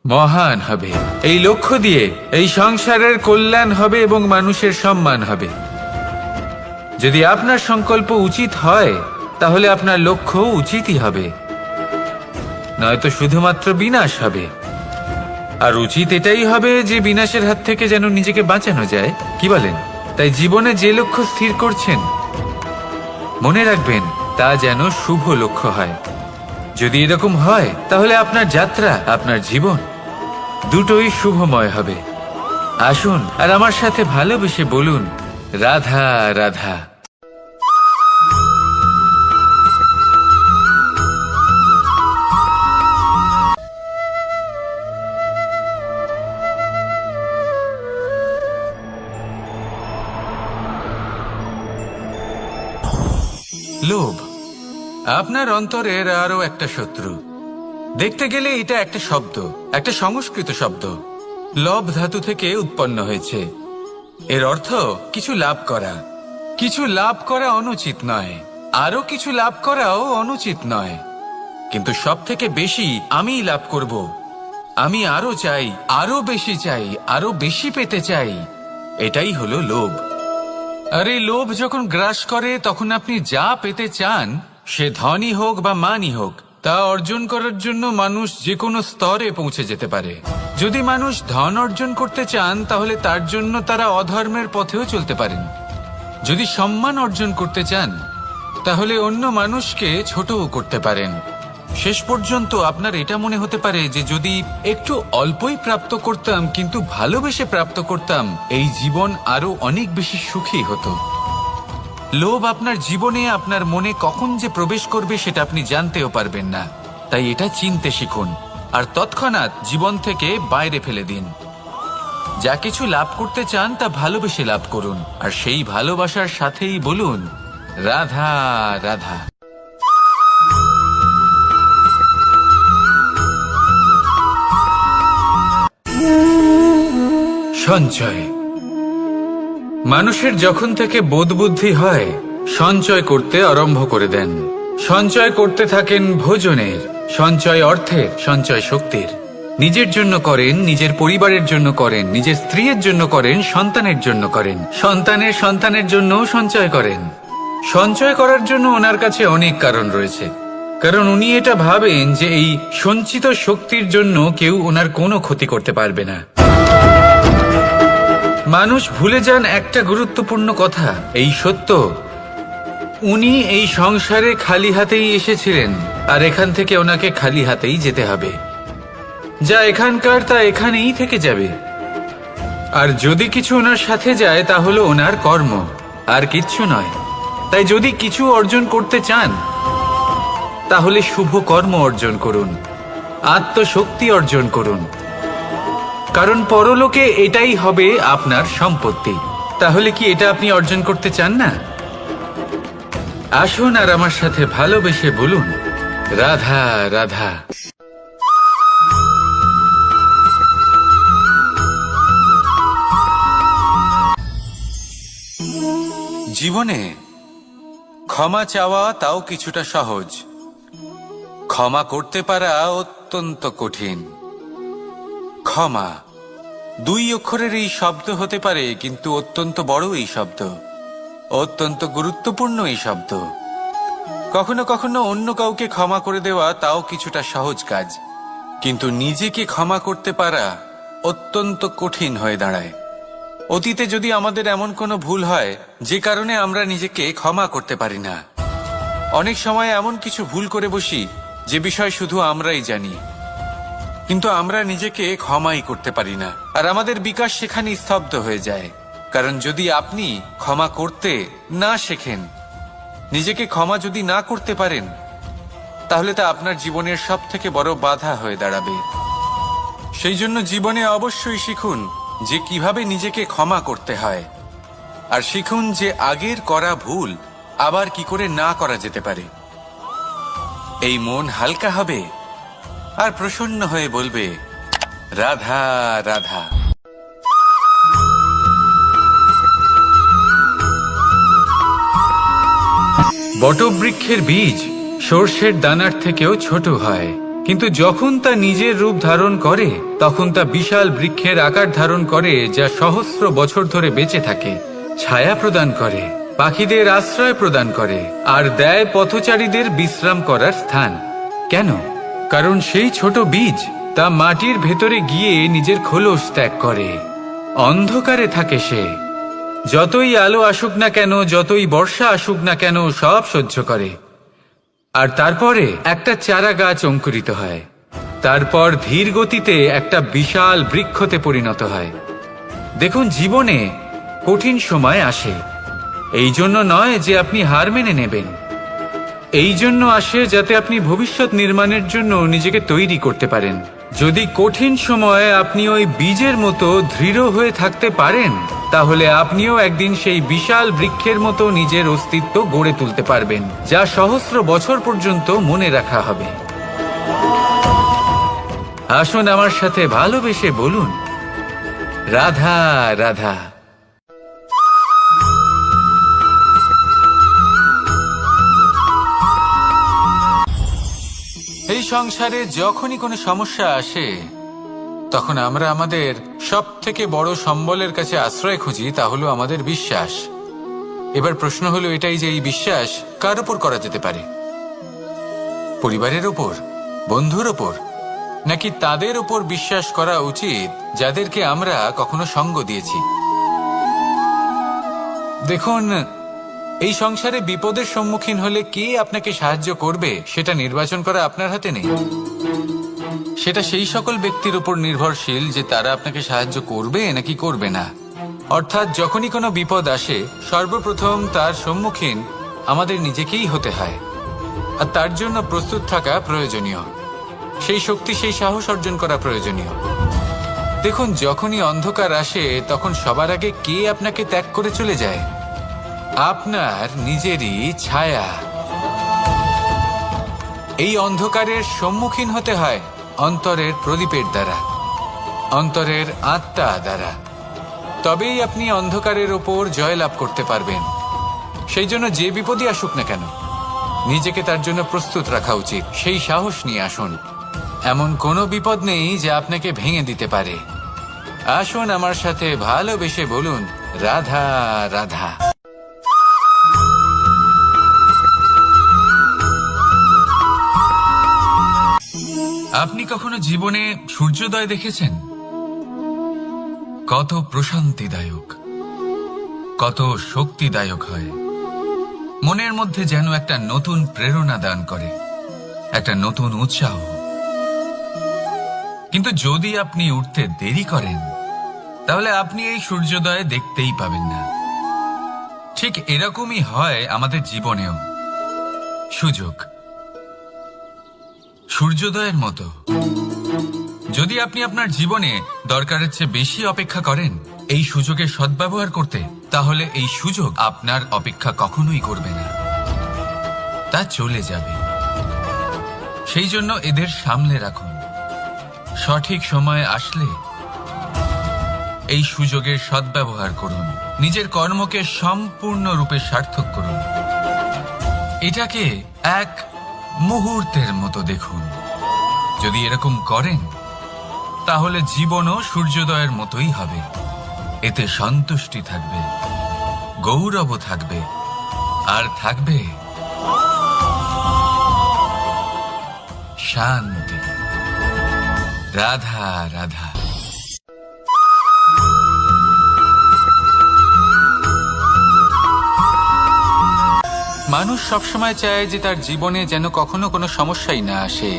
A: মহান হবে। এই লক্ষ্য দিয়ে এই সংসারের কল্যাণ হবে এবং মানুষের সম্মান হবে। যদি আপনার সংকল্প উচিত হয়, তাহলে আপনার লক্ষ্য উচিতই হবে, নয়তো শুধুমাত্র বিনাশ হবে। আর উচিত এটাই হবে যে বিনাশের হাত থেকে যেন নিজেকে বাঁচানো যায়, কি বলেন? তাই জীবনে যে লক্ষ্য স্থির করছেন, মনে রাখবেন তা যেন শুভ লক্ষ্য হয়। যদি এরকম হয়, তাহলে আপনার যাত্রা, আপনার জীবন দুটোই শুভময় হবে। আসুন আর আমার সাথে ভালোবেসে বলুন, রাধা রাধা। লোভ আপনার অন্তরের আরো একটা শত্রু। দেখতে গেলে এটা একটা শব্দ, একটা সংস্কৃত শব্দ, লব ধাতু থেকে উৎপন্ন হয়েছে। এর অর্থ কিছু লাভ করা। কিছু লাভ করা অনুচিত নয়, আরো কিছু লাভ করাও অনুচিত নয়, কিন্তু সব থেকে বেশি আমিই লাভ করব, আমি আরো চাই, আরো বেশি চাই, আরো বেশি পেতে চাই, এটাই হলো লোভ। আর এই লোভ যখন গ্রাস করে তখন আপনি যা পেতে চান, সে ধনই হোক বা মানই হোক, তা অর্জন করার জন্য মানুষ যে কোনো স্তরে পৌঁছে যেতে পারে। যদি মানুষ ধন অর্জন করতে চান তাহলে তার জন্য তারা অধর্মের পথেও চলতে পারেন। যদি সম্মান অর্জন করতে চান তাহলে অন্য মানুষকে ছোটও করতে পারেন। শেষ পর্যন্ত আপনার এটা মনে হতে পারে যে যদি একটু অল্পই প্রাপ্ত করতাম কিন্তু ভালোবেসে প্রাপ্ত করতাম, এই জীবন আরো অনেক বেশি সুখী হতো। লোভ আপনার জীবনে, আপনার মনে কখন যে প্রবেশ করবে সেটা আপনি জানতেও পারবেন না। তাই এটা চিনতে শিখুন আর তৎক্ষণাৎ জীবন থেকে বাইরে ফেলে দিন। যা কিছু লাভ করতে চান তা ভালোবেসে লাভ করুন, আর সেই ভালোবাসার সাথেই বলুন রাধা রাধা। সঞ্চয়। মানুষের যখন থেকে বোধবুদ্ধি হয় সঞ্চয় করতে আরম্ভ করে দেন। সঞ্চয় করতে থাকেন ভোজনের, সঞ্চয় অর্থের, সঞ্চয় শক্তির। নিজের জন্য করেন, নিজের পরিবারের জন্য করেন, নিজের স্ত্রীর জন্য করেন, সন্তানের জন্য করেন, সন্তানের সন্তানের জন্যও সঞ্চয় করেন। সঞ্চয় করার জন্য ওনার কাছে অনেক কারণ রয়েছে, কারণ উনি এটা ভাবেন যে এই সঞ্চিত শক্তির জন্য কেউ ওনার কোনো ক্ষতি করতে পারবে না। মানুষ ভুলে যান একটা গুরুত্বপূর্ণ কথা, এই সত্য, উনি এই সংসারে খালি হাতেই এসেছিলেন আর এখান থেকে ওনাকে খালি হাতেই যেতে হবে। যা এখানকার তা এখানেই থেকে যাবে। আর যদি কিছু ওনার সাথে যায় তা হলো ওনার কর্ম, আর কিচ্ছু নয়। তাই যদি কিছু অর্জন করতে চান তাহলে শুভ কর্ম অর্জন করুন, আত্মশক্তি অর্জন করুন, কারণ পরলোকে এটাই হবে আপনার সম্পত্তি। তাহলে কি এটা আপনি অর্জন করতে চান না? আসুন আর আমার সাথে ভালোবেসে বলুন রাধা রাধা। জীবনে ক্ষমা চাওয়া তাও কিছুটা সহজ, ক্ষমা করতে পারা অত্যন্ত কঠিন। ক্ষমা 2 অক্ষরের এই শব্দ হতে পারে, কিন্তু অত্যন্ত বড় এই শব্দ, অত্যন্ত গুরুত্বপূর্ণ এই শব্দ। কখনো কখনো অন্য কাউকে ক্ষমা করে দেওয়া তাও কিছুটা সহজ কাজ, কিন্তু নিজেকে ক্ষমা করতে পারা অত্যন্ত কঠিন হয়ে দাঁড়ায়। অতীতে যদি আমাদের এমন কোনো ভুল হয় যে কারণে আমরা নিজেকে ক্ষমা করতে পারি না, অনেক সময় এমন কিছু ভুল করে বসি যে বিষয় শুধু আমরাই জানি, কিন্তু আমরা নিজেকে ক্ষমাই করতে পারি না, আর আমাদের বিকাশ সেখানে স্তব্ধ হয়ে যায়। কারণ যদি আপনি ক্ষমা করতে না শেখেন, নিজেকে ক্ষমা যদি না করতে পারেন, তাহলে তা আপনার জীবনের সবথেকে বড় বাধা হয়ে দাঁড়াবে। সেই জন্য জীবনে অবশ্যই শিখুন যে কিভাবে নিজেকে ক্ষমা করতে হয়, আর শিখুন যে আগের করা ভুল আবার কি করে না করা যেতে পারে। এই মন হালকা হবে আর প্রসন্ন হয়ে বলবে রাধা রাধা। বটবৃক্ষের বীজ সর্ষের দানার থেকেও ছোট হয়, কিন্তু যখন তা নিজের রূপ ধারণ করে তখন তা বিশাল বৃক্ষের আকার ধারণ করে, যা সহস্র বছর ধরে বেঁচে থাকে, ছায়া প্রদান করে, পাখিদের আশ্রয় প্রদান করে, আর দেয় পথচারীদের বিশ্রাম করার স্থান। কেন? কারণ সেই ছোট বীজ তা মাটির ভেতরে গিয়ে নিজের খোলস ত্যাগ করে। অন্ধকারে থাকে সে, যতই আলো আসুক না কেন, যতই বর্ষা আসুক না কেন, সব সহ্য করে। আর তারপরে একটা চারা গাছ অঙ্কুরিত হয়, তারপর ধীর গতিতে একটা বিশাল বৃক্ষতে পরিণত হয়। দেখুন, জীবনে কঠিন সময় আসে, এই জন্য নয় যে আপনি হার মেনে নেবেন, এই জন্য আসে যাতে আপনি ভবিষ্যৎ নির্মাণের জন্য নিজেকে তৈরি করতে পারেন। যদি কঠিন সময়ে আপনি ওই বীজের মতো দৃঢ় হয়ে থাকতে পারেন, তাহলে আপনিও একদিন সেই বিশাল বৃক্ষের মতো নিজের অস্তিত্ব গড়ে তুলতে পারবেন, যা সহস্র বছর পর্যন্ত মনে রাখা হবে। আসুন আমার সাথে ভালোবেসে বলুন রাধা রাধা। এই সংসারে যখনই কোনো সমস্যা আসে তখন আমরা আমাদের সব থেকে বড় সম্বলের কাছে আশ্রয় খুঁজি, তা হলো আমাদের বিশ্বাস। এবার প্রশ্ন হলো এটাই যে এই বিশ্বাস কার ওপর করা যেতে পারে? পরিবারের ওপর, বন্ধুর ওপর, নাকি তাদের ওপর বিশ্বাস করা উচিত যাদেরকে আমরা কখনো সঙ্গ দিয়েছি? দেখুন, এই সংসারে বিপদের সম্মুখীন হলে কে আপনাকে সাহায্য করবে সেটা নির্বাচন করা আপনার হাতে নেই। সেটা সেই সকল ব্যক্তির উপর নির্ভরশীল যে তারা আপনাকে সাহায্য করবে নাকি করবে না। অর্থাৎ যখনই কোনো বিপদ আসে সর্বপ্রথম তার সম্মুখীন আমাদের নিজেকেই হতে হয়, আর তার জন্য প্রস্তুত থাকা প্রয়োজনীয়। সেই শক্তি, সেই সাহস অর্জন করা প্রয়োজনীয়। দেখুন, যখনই অন্ধকার আসে তখন সবার আগে কে আপনাকে ত্যাগ করে চলে যায়? আপনার নিজেরই ছায়া। এই অন্ধকারের সম্মুখীন হতে হয় অন্তরের প্রদীপের দ্বারা, অন্তরের আত্মা দ্বারা। তবেই আপনি অন্ধকারের ওপর জয়লাভ করতে পারবেন। সেই জন্য যে বিপদই আসুক না কেন নিজেকে তার জন্য প্রস্তুত রাখা উচিত। সেই সাহস নিয়ে আসুন। এমন কোনো বিপদ নেই যা আপনাকে ভেঙে দিতে পারে। আসুন আমার সাথে ভালোবেসে বলুন, রাধা রাধা। আপনি কখনো জীবনে সূর্যোদয় দেখেছেন? কত প্রশান্তিদায়ক, কত শক্তিদায়ক হয়। মনের মধ্যে যেন একটা নতুন প্রেরণা দান করে, একটা নতুন উৎসাহ। কিন্তু যদি আপনি উঠতে দেরি করেন তাহলে আপনি এই সূর্যোদয় দেখতেই পাবেন না। ঠিক এরকমই হয় আমাদের জীবনেও। সুযোগ সূর্যোদয়ের মতো। যদি আপনি আপনার জীবনে দরকারের চেয়ে বেশি অপেক্ষা করেন এই সুযোগের সদ্ব্যবহার করতে, তাহলে এই সুযোগ আপনার অপেক্ষা কখনোই করবে না, তা চলে যাবে। সেই জন্য এদের সামলে রাখুন। সঠিক সময় আসলে এই সুযোগের সদ্ব্যবহার করুন। নিজের কর্মকে সম্পূর্ণরূপে সার্থক করুন। এটাকে এক মুহূর্তের মতো দেখুন। যদি এরকম করেন তাহলে জীবনও সূর্যোদয়ের মতোই হবে। এতে সন্তুষ্টি থাকবে, গৌরব থাকবে, আর থাকবে শান্তি। রাধা রাধা। মানুষ সবসময় চায় যে তার জীবনে যেন কখনো কোনো সমস্যাই না আসে।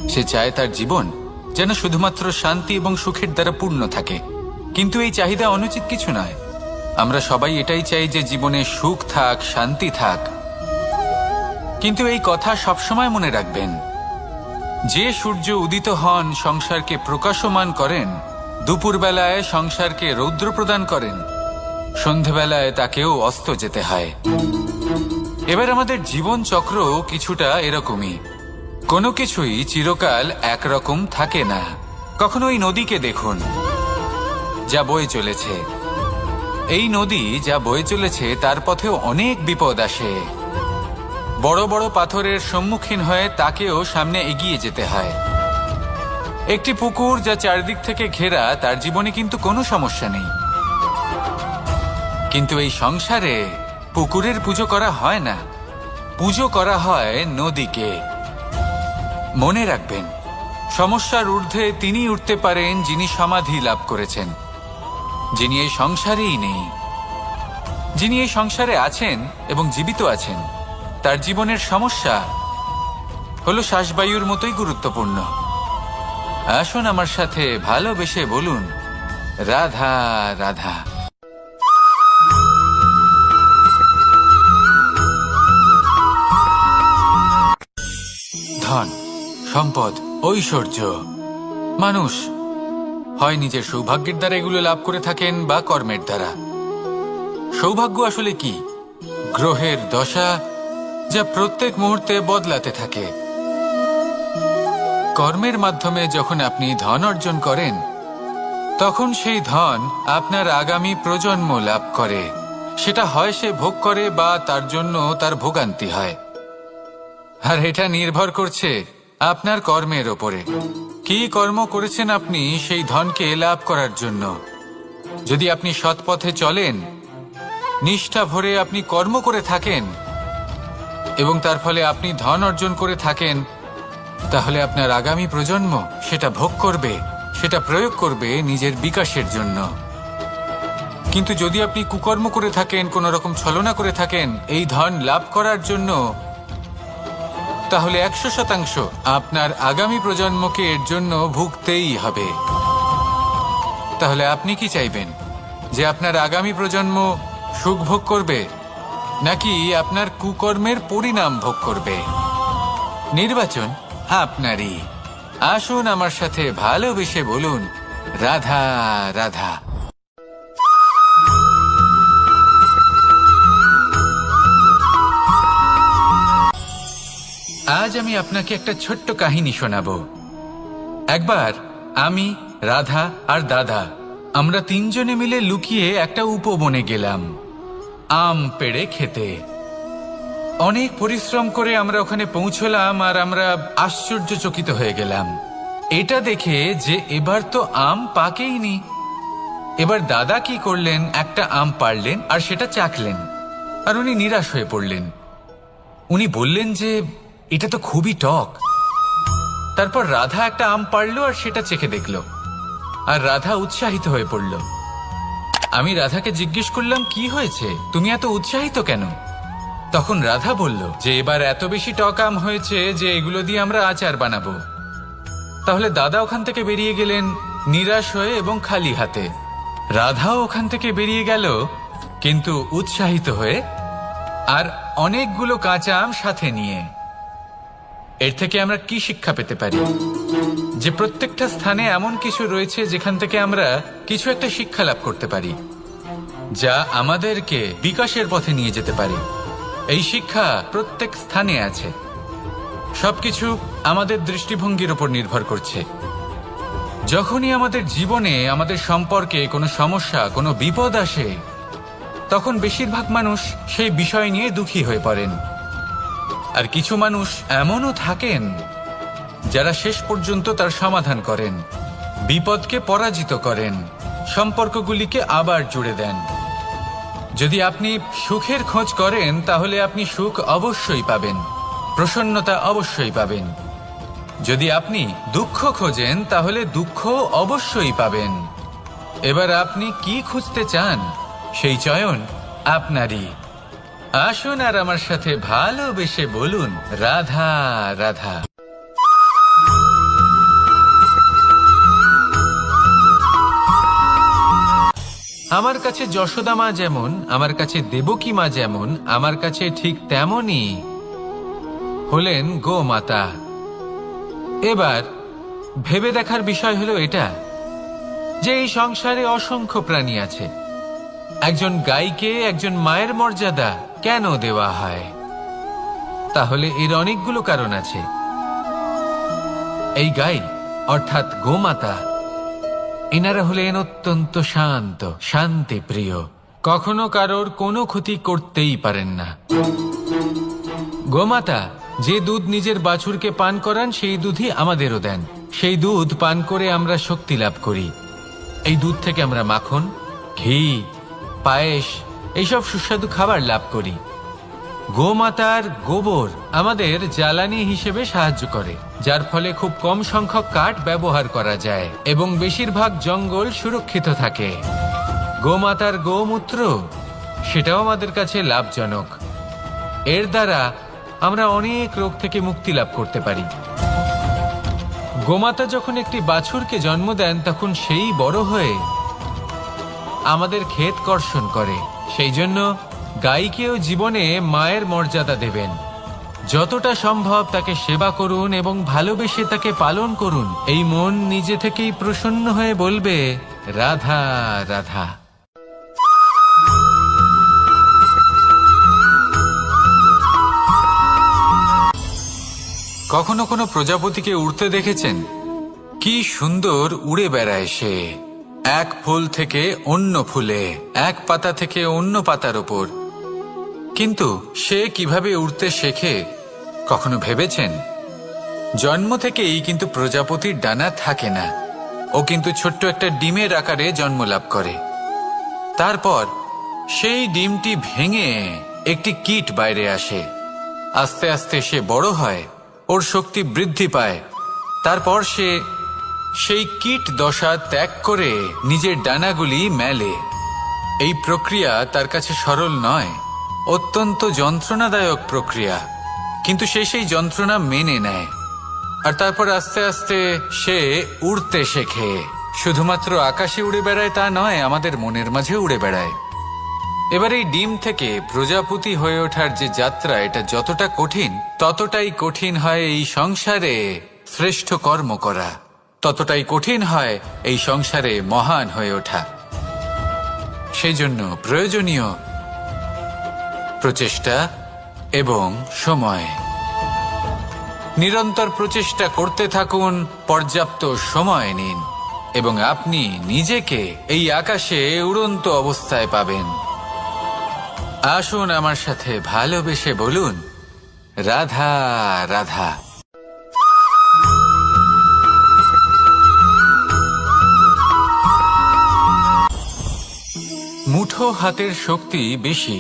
A: সে চায় তার জীবন যেন শুধুমাত্র শান্তি এবং সুখের দ্বারা পূর্ণ থাকে। কিন্তু এই চাহিদা অনুচিত কিছু নয়। আমরা সবাই এটাই চাই যে জীবনে সুখ থাক, শান্তি থাক। কিন্তু এই কথা সবসময় মনে রাখবেন, যে সূর্য উদিত হন সংসারকে প্রকাশমান করেন, দুপুরবেলায় সংসারকে রৌদ্র প্রদান করেন, সন্ধেবেলায় তাকেও অস্ত যেতে হয়। এবার আমাদের জীবন চক্র কিছুটা এরকমই। কোনো কিছুই চিরকাল একরকম থাকে না। কখনো এই নদীকে দেখুন যা বয়ে চলেছে। এই নদী যা বয়ে চলেছে তার পথেও অনেক বিপদ আসে। বড় বড় পাথরের সম্মুখীন হয়ে তাকেও সামনে এগিয়ে যেতে হয়। একটি পুকুর যা চারদিক থেকে ঘেরা, তার জীবনে কিন্তু কোনো সমস্যা নেই। কিন্তু এই সংসারে পুকুরের পুজো করা হয় না, পুজো করা হয় নদীকে। মনে রাখবেন, সমস্যার ঊর্ধ্বে তিনি উঠতে পারেন যিনি সমাধি লাভ করেছেন, যিনি এই সংসারেই নেই। যিনি এই সংসারে আছেন এবং জীবিত আছেন, তার জীবনের সমস্যা হলো শ্বাসবায়ুর মতোই গুরুত্বপূর্ণ। আসুন আমার সাথে ভালোবেসে বলুন, রাধা রাধা। ধন, সম্পদ, ঐশ্বর্য, মানুষ হয় নিজের সৌভাগ্যের দ্বারা এগুলো লাভ করে থাকেন বা কর্মের দ্বারা। সৌভাগ্য আসলে কি? গ্রহের দশা যা প্রত্যেক মুহূর্তে বদলাতে থাকে। কর্মের মাধ্যমে যখন আপনি ধন অর্জন করেন তখন সেই ধন আপনার আগামী প্রজন্ম লাভ করে। সেটা হয় সে ভোগ করে বা তার জন্য তার ভোগান্তি হয়। আর এটা নির্ভর করছে আপনার কর্মের ওপরে। কি কর্ম করেছেন আপনি সেই ধনকে লাভ করার জন্য। যদি আপনি সৎ পথে চলেন নিষ্ঠা ভরে আপনি কর্ম করে থাকেন এবং তার ফলে আপনি ধন অর্জন করে থাকেন, তাহলে আপনার আগামী প্রজন্ম সেটা ভোগ করবে, সেটা প্রয়োগ করবে নিজের বিকাশের জন্য। কিন্তু যদি আপনি কুকর্ম করে থাকেন, কোনো রকম ছলনা করে থাকেন এই ধন লাভ করার জন্য, তাহলে 100% আপনার আগামী প্রজন্মকে এর জন্য ভুগতেই হবে। তাহলে আপনি কি চাইবেন, যে আপনার আগামী প্রজন্ম সুখ ভোগ করবে নাকি আপনার কুকর্মের পরিণাম ভোগ করবে? নির্বাচন আপনারই। আসুন আমার সাথে ভালোবেসে বলুন, রাধা রাধা। আজ আমি আপনাকে একটা ছোট্ট কাহিনী শোনাবো। একবার আমি, রাধা আর দাদা আমরা তিনজনে মিলে লুকিয়ে একটা উপবনে গেলাম আম পেড়ে খেতে। অনেক পরিশ্রম করে আমরা ওখানে পৌঁছলাম আর আমরা আশ্চর্যচকিত হয়ে গেলাম এটা দেখে যে এবার তো আম পাকেইনি। এবার দাদা কি করলেন, একটা আম পাড়লেন আর সেটা চাখলেন, আর উনি নিরাশ হয়ে পড়লেন। উনি বললেন যে এটা তো খুবই টক। তারপর রাধা একটা আম পাড়লো আর সেটা চেখে দেখলো, আর রাধা উৎসাহিত হয়ে পড়ল। আমি রাধাকে জিজ্ঞেস করলাম, কি হয়েছে, তুমি এত উৎসাহিত কেন? তখন রাধা বলল যে এবার এত বেশি টক আম হয়েছে যে এগুলো দিয়ে আমরা আচার বানাবো। তাহলে দাদা ওখান থেকে বেরিয়ে গেলেন নিরাশ হয়ে এবং খালি হাতে। রাধাও ওখান থেকে বেরিয়ে গেল কিন্তু উৎসাহিত হয়ে, আর অনেকগুলো কাঁচা আম সাথে নিয়ে। এর থেকে আমরা কি শিক্ষা পেতে পারি? যে প্রত্যেকটা স্থানে এমন কিছু রয়েছে যেখান থেকে আমরা কিছু একটা শিক্ষা লাভ করতে পারি, যা আমাদেরকে বিকাশের পথে নিয়ে যেতে পারে। এই শিক্ষা প্রত্যেক স্থানে আছে। সবকিছু আমাদের দৃষ্টিভঙ্গির উপর নির্ভর করছে। যখনই আমাদের জীবনে, আমাদের সম্পর্কে কোনো সমস্যা, কোনো বিপদ আসে, তখন বেশিরভাগ মানুষ সেই বিষয় নিয়ে দুঃখী হয়ে পড়েন। আর কিছু মানুষ এমনও থাকেন যারা শেষ পর্যন্ত তার সমাধান করেন, বিপদকে পরাজিত করেন, সম্পর্কগুলিকে আবার জুড়ে দেন। যদি আপনি সুখের খোঁজ করেন তাহলে আপনি সুখ অবশ্যই পাবেন, প্রসন্নতা অবশ্যই পাবেন। যদি আপনি দুঃখ খোঁজেন তাহলে দুঃখ অবশ্যই পাবেন। এবার আপনি কি খুঁজতে চান, সেই চয়ন আপনারই। আসুন আর আমার সাথে ভালোবেসে বলুন, রাধা রাধা। আমার কাছে যশোদা মা যেমন, আমার কাছে দেবকী মা যেমন, আমার কাছে ঠিক তেমনই হলেন গোমাতা। এবার ভেবে দেখার বিষয় হলো এটা, যে এই সংসারে অসংখ্য প্রাণী আছে। একজন গাইকে একজন মায়ের মর্যাদা কেন দেওয়া হয়? তাহলে এর অনেকগুলো কারণ আছে। এই গাই অর্থাৎ গোমাতা, এনারা হলেন অত্যন্ত শান্ত, শান্তিপ্রিয়, কখনো কারোর কোনো ক্ষতি করতেই পারেন না। গোমাতা যে দুধ নিজের বাছুরকে পান করান সেই দুধই আমাদেরও দেন। সেই দুধ পান করে আমরা শক্তি লাভ করি। এই দুধ থেকে আমরা মাখন, ঘি, পায়েস, এইসব সুস্বাদু খাবার লাভ করি। গোমাতার গোবর আমাদের জ্বালানি হিসেবে সাহায্য করে, যার ফলে খুব কম সংখ্যক কাঠ ব্যবহার করা যায় এবং বেশিরভাগ জঙ্গল সুরক্ষিত থাকে। গোমাতার গোমূত্র, সেটাও আমাদের কাছে লাভজনক। এর দ্বারা আমরা অনেক রোগ থেকে মুক্তি লাভ করতে পারি। গোমাতা যখন একটি বাছুরকে জন্ম দেন তখন সেই বড় হয়ে আমাদের ক্ষেত কর্ষণ করে। সেই জন্য গাইকেও জীবনে মায়ের মর্যাদা দেবেন। যতটা সম্ভব তাকে সেবা করুন এবং ভালোবেসে তাকে পালন করুন। এই মন নিজে থেকেই প্রসন্ন হয়ে বলবে, রাধা রাধা। কখনো কোনো প্রজাপতিকে উড়তে দেখেছেন? কি সুন্দর উড়ে বেড়ায় সে, এক ফুল থেকে অন্য ফুলে, এক পাতা থেকে অন্য পাতার ওপর। কিন্তু সে কিভাবে উড়তে শেখে কখনো ভেবেছেন? জন্ম থেকেই কিন্তু প্রজাপতির ডানা থাকে না। ও কিন্তু ছোট্ট একটা ডিমের আকারে জন্ম লাভ করে। তারপর সেই ডিমটি ভেঙে একটি কীট বাইরে আসে। আস্তে আস্তে সে বড় হয়, ওর শক্তি বৃদ্ধি পায়। তারপর সে সেই কীট দশা ত্যাগ করে নিজের ডানাগুলি মেলে। এই প্রক্রিয়া তার কাছে সরল নয়, অত্যন্ত যন্ত্রণাদায়ক প্রক্রিয়া, কিন্তু সে সেই যন্ত্রণা মেনে নেয়। আর তারপর আস্তে আস্তে সে উড়তে শেখে। শুধুমাত্র আকাশে উড়ে বেড়ায় তা নয়, আমাদের মনের মাঝে উড়ে বেড়ায়। এবার এই ডিম থেকে প্রজাপতি হয়ে ওঠার যে যাত্রা, এটা যতটা কঠিন, ততটাই কঠিন হয় এই সংসারে শ্রেষ্ঠ কর্ম করা, ততটাই কঠিন হয় এই সংসারে মহান হয়ে ওঠা। সেই জন্য প্রয়োজনীয় প্রচেষ্টা এবং সময়। নিরন্তর প্রচেষ্টা করতে থাকুন, পর্যাপ্ত সময় নিন, এবং আপনি নিজেকে এই আকাশে উড়ন্ত অবস্থায় পাবেন। আসুন আমার সাথে ভালোবেসে বলুন, রাধা রাধা। মুঠো হাতের শক্তি বেশি,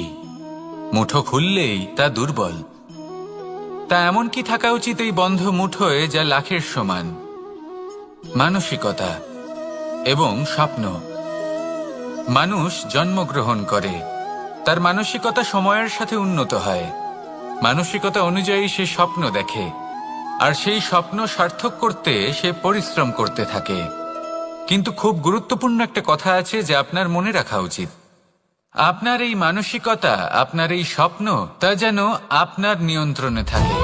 A: মুঠো খুললেই তা দুর্বল। তা এমন কি থাকা উচিত এই বন্ধ মুঠোয় যা লাখের সমান? মানসিকতা এবং স্বপ্ন। মানুষ জন্মগ্রহণ করে, তার মানসিকতা সময়ের সাথে উন্নত হয়। মানসিকতা অনুযায়ী সে স্বপ্ন দেখে, আর সেই স্বপ্ন সার্থক করতে সে পরিশ্রম করতে থাকে। কিন্তু খুব গুরুত্বপূর্ণ একটা কথা আছে যা আপনার মনে রাখা উচিত। আপনার এই মানসিকতা, আপনার এই স্বপ্ন, তা যেন আপনার নিয়ন্ত্রণে থাকে।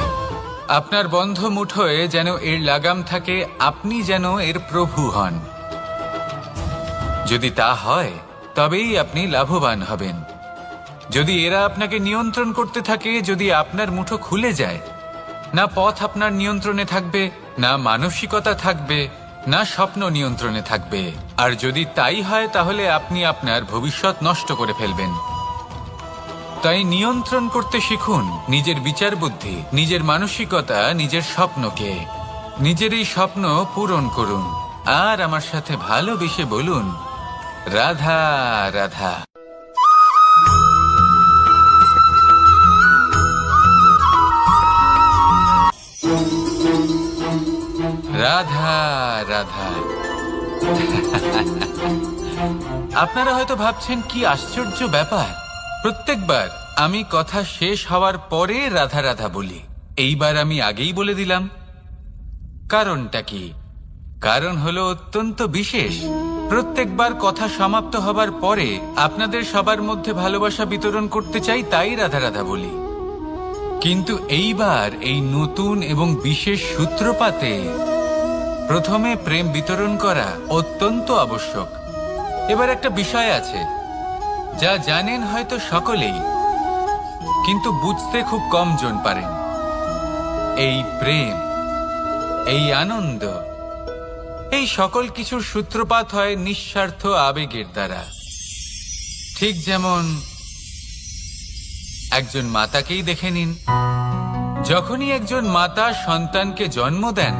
A: আপনার বন্ধ মুঠোয় যেন এর লাগাম থাকে, আপনি যেন এর প্রভু হন। যদি তা হয় তবেই আপনি লাভবান হবেন। যদি এরা আপনাকে নিয়ন্ত্রণ করতে থাকে, যদি আপনার মুঠো খুলে যায়, না পথ আপনার নিয়ন্ত্রণে থাকবে, না মানসিকতা থাকবে, না স্বপ্ন নিয়ন্ত্রণে থাকবে। আর যদি তাই হয় তাহলে আপনি আপনার ভবিষ্যৎ নষ্ট করে ফেলবেন। তাই নিয়ন্ত্রণ করতে শিখুন নিজের বিচার বুদ্ধি, নিজের মানসিকতা, নিজের স্বপ্নকে। নিজের এই স্বপ্ন পূরণ করুন, আর আমার সাথে ভালোবেসে বলুন, রাধা রাধা। রাধা রাধা। আপনারা হয়তো ভাবছেন কি আশ্চর্য ব্যাপার, প্রত্যেকবার আমি কথা শেষ হওয়ার পরে রাধা রাধা বলি। এইবার আমি আগেই বলে দিলাম। কারণটা কি? কারণ হলো অত্যন্ত বিশেষ। প্রত্যেকবার কথা সমাপ্ত হবার পরে আপনাদের সবার মধ্যে ভালোবাসা বিতরণ করতে চাই, তাই রাধা রাধা বলি। কিন্তু এইবার এই নতুন এবং বিশেষ সূত্রপাতে প্রথমে প্রেম বিতরণ করা অত্যন্ত আবশ্যক। এবার একটা বিষয় আছে যা জানেন হয়তো সকলেই, কিন্তু বুঝতে খুব কম জন পারেন। এই প্রেম, এই আনন্দ, এই সকল কিছুর সূত্রপাত হয় নিঃস্বার্থ আবেগের দ্বারা। ঠিক যেমন একজন মাতাকেই দেখে নিন। যখনই একজন মাতা সন্তানকে জন্ম দেন,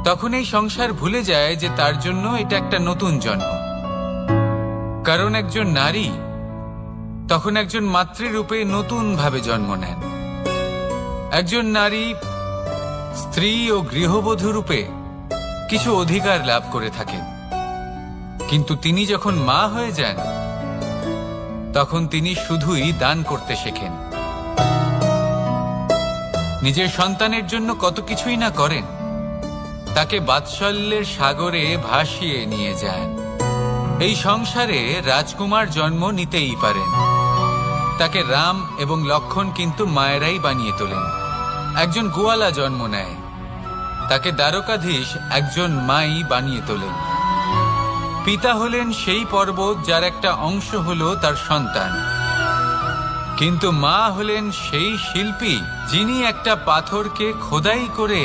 A: তখন এই সংসার ভুলে যায় যে তার জন্য এটা একটা নতুন জন্ম। কারণ একজন নারী তখন একজন মাতৃরূপে নতুন ভাবে জন্ম নেন। একজন নারী স্ত্রী ও গৃহবধূ রূপে কিছু অধিকার লাভ করে থাকেন, কিন্তু তিনি যখন মা হয়ে যান, তখন তিনি শুধুই দান করতে শেখেন। নিজের সন্তানের জন্য কত কিছুই না করেন। তাকে বাৎসল্যের সাগরে ভাসিয়ে নিয়ে যান। এই সংসারে রাজকুমার জন্ম নিতেই পারেন। তাকে রাম এবং লক্ষণ কিন্তু মায়েরাই বানিয়ে তোলেন। একজন গোয়ালা জন্ম নেয়, তাকে দ্বারকাধীশ একজন মাই বানিয়ে তোলেন। পিতা হলেন সেই পর্বত যার একটা অংশ হলো তার সন্তান, কিন্তু মা হলেন সেই শিল্পী যিনি একটা পাথরকে খোদাই করে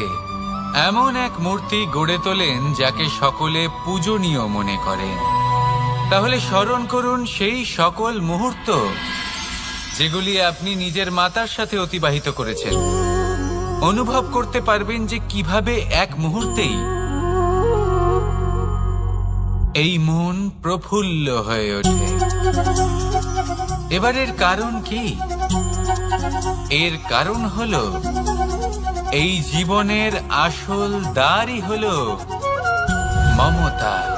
A: এমন এক মূর্তি গড়ে তোলেন যাকে সকলে পূজনীয় মনে করেন। তাহলে স্মরণ করুন সেই সকল মুহূর্ত যেগুলি আপনি নিজের মাতার সাথে অতিবাহিত করেছেন। অনুভব করতে পারবেন যে কিভাবে এক মুহূর্তেই এই মন প্রফুল্ল হয়ে ওঠে। এবারের কারণ কি? এর কারণ হলো এই জীবনের আসল দ্বারই হলো মমতা।